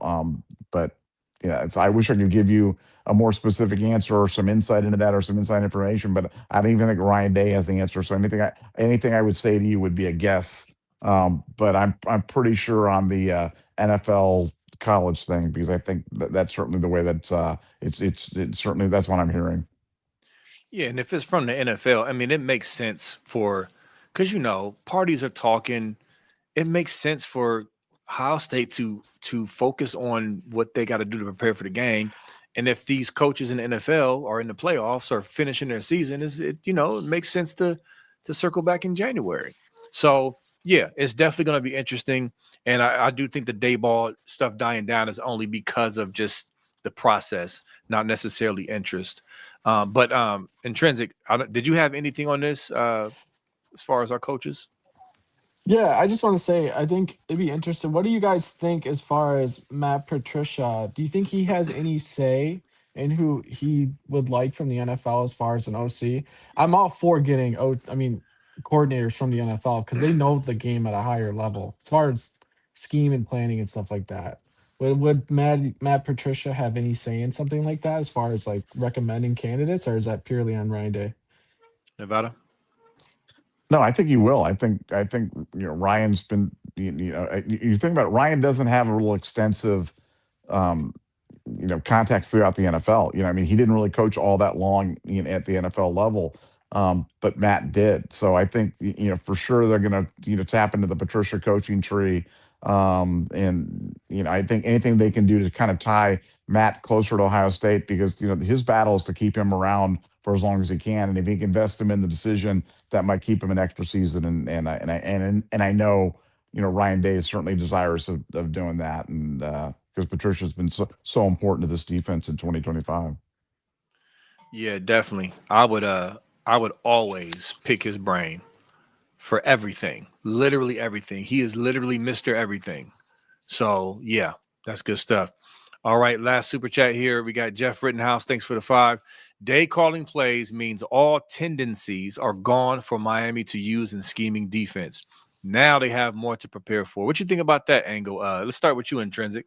But yeah, I wish I could give you a more specific answer or some insight into that or some inside information. But I don't even think Ryan Day has the answer. So anything I would say to you would be a guess. But I'm pretty sure on the NFL college thing, because I think that's certainly the way that's it's certainly that's what I'm hearing. Yeah, and if it's from the NFL, I mean, it makes sense because parties are talking. It makes sense for Ohio State to focus on what they got to do to prepare for the game. And if these coaches in the NFL are in the playoffs or finishing their season, it makes sense to circle back in January. So yeah, it's definitely going to be interesting. And I do think the day ball stuff dying down is only because of just the process, not necessarily interest. But Intrinsic, did you have anything on this as far as our coaches? Yeah, I just want to say, I think it'd be interesting. What do you guys think as far as Matt Patricia? Do you think he has any say in who he would like from the NFL as far as an OC? I'm all for getting, coordinators from the NFL because they know the game at a higher level as far as scheme and planning and stuff like that. Would Matt Patricia have any say in something like that as far as like recommending candidates, or is that purely on Ryan Day? Nevada? No, I think he will. I think Ryan's been you think about it, Ryan doesn't have a real extensive contacts throughout the NFL. He didn't really coach all that long at the NFL level, but Matt did. So I think for sure they're going to tap into the Patricia coaching tree, and I think anything they can do to kind of tie Matt closer to Ohio State, because his battle is to keep him around for as long as he can, and if he can invest him in the decision, that might keep him an extra season. And I know Ryan Day is certainly desirous of doing that, and because Patricia's been so important to this defense in 2025. Yeah, definitely. I would always pick his brain for everything, literally everything. He is literally Mr. Everything. So yeah, that's good stuff. All right, last super chat here. We got Jeff Rittenhouse. Thanks for the 5. Day calling plays means all tendencies are gone for Miami to use in scheming defense. Now they have more to prepare for. What you think about that angle? Let's start with you, Intrinsic.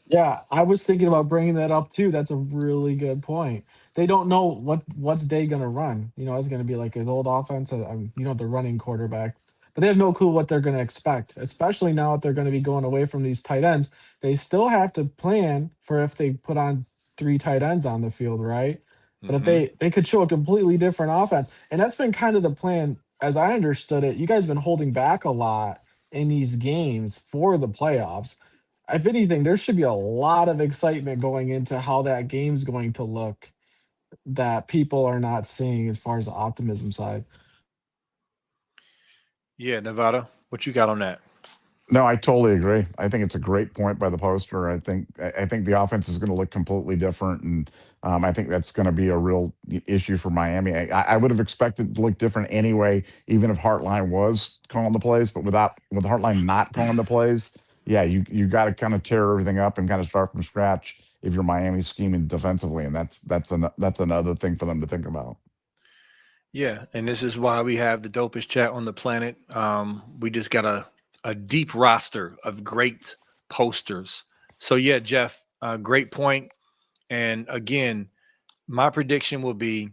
Yeah, I was thinking about bringing that up too. That's a really good point. They don't know what's Day gonna run. It's gonna be like his old offense. The running quarterback, but they have no clue what they're gonna expect. Especially now that they're gonna be going away from these tight ends. They still have to plan for if they put on 3 tight ends on the field, right? But if they could show a completely different offense, and that's been kind of the plan as I understood it. You guys have been holding back a lot in these games for the playoffs. If anything, there should be a lot of excitement going into how that game's going to look that people are not seeing as far as the optimism side. Yeah, Nevada, what you got on that? No, I totally agree. I think it's a great point by the poster. I think the offense is going to look completely different, and I think that's going to be a real issue for Miami. I would have expected it to look different anyway, even if Hartline was calling the plays. But with Hartline not calling the plays, yeah, you got to kind of tear everything up and kind of start from scratch if you're Miami scheming defensively, and that's another thing for them to think about. Yeah, and this is why we have the dopest chat on the planet. We just got a deep roster of great posters. So yeah, Jeff, great point. And again, my prediction will be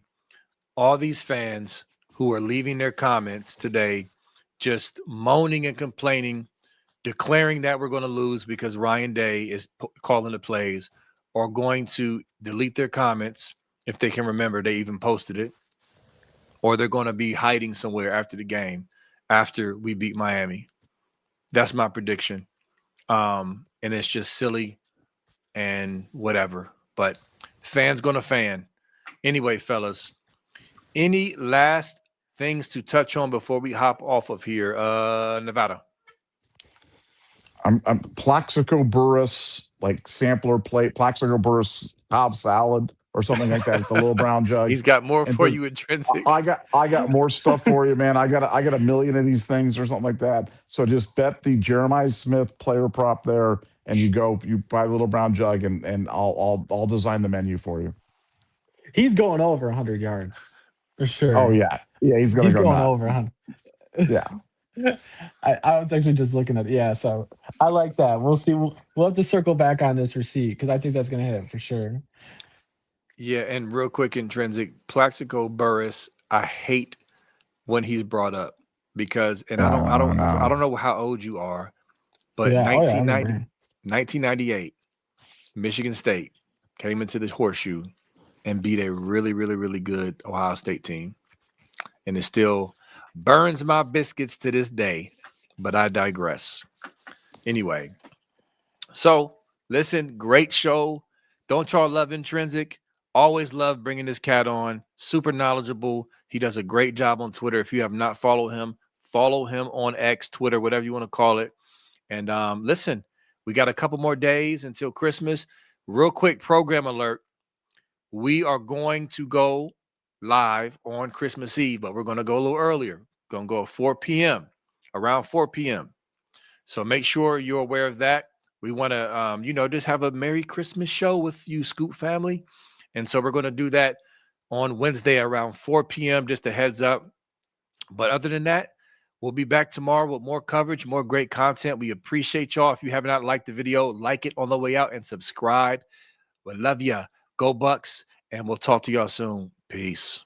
all these fans who are leaving their comments today, just moaning and complaining, declaring that we're going to lose because Ryan Day is calling the plays, are going to delete their comments if they can remember they even posted it, or they're going to be hiding somewhere after the game after we beat Miami. That's my prediction. And it's just silly and whatever. But fans going to fan. Anyway, fellas, any last things to touch on before we hop off of here? Nevada. I'm Plaxico Burress, like sampler plate, Plaxico Burress Cobb salad or something like that. The little brown jug. He's got more And for then you, Intrinsic. I got more stuff for you, man. I got a million of these things or something like that. So just bet the Jeremiah Smith player prop there, and you buy a little brown jug, and I'll design the menu for you. He's going over 100 yards for sure. Oh yeah, he's gonna He's go going nuts. over 100. Yeah. I was actually just looking at it. Yeah, so I like that. We'll see. We'll have to circle back on this receipt because I think that's going to hit for sure. Yeah, and real quick, Intrinsic, Plaxico Burress, I hate when he's brought up because, and I don't know how old you are, but Yeah, 1990, 1998, Michigan State came into the horseshoe and beat a really, really, really good Ohio State team. And it still burns my biscuits to this day, but I digress. Anyway, so listen, great show. Don't y'all love Intrinsic? Always love bringing this cat on. Super knowledgeable. He does a great job on Twitter. If you have not followed him, follow him on X, Twitter, whatever you want to call it. And listen, we got a couple more days until Christmas. Real quick program alert. We are going to go live on Christmas Eve, but we're going to go a little earlier. Going to go at 4 p.m., around 4 p.m. So make sure you're aware of that. We want to, just have a Merry Christmas show with you, Scoop family. And so we're going to do that on Wednesday around 4 p.m., just a heads up. But other than that, we'll be back tomorrow with more coverage, more great content. We appreciate y'all. If you have not liked the video, like it on the way out and subscribe. We love ya. Go Bucks, and we'll talk to y'all soon. Peace.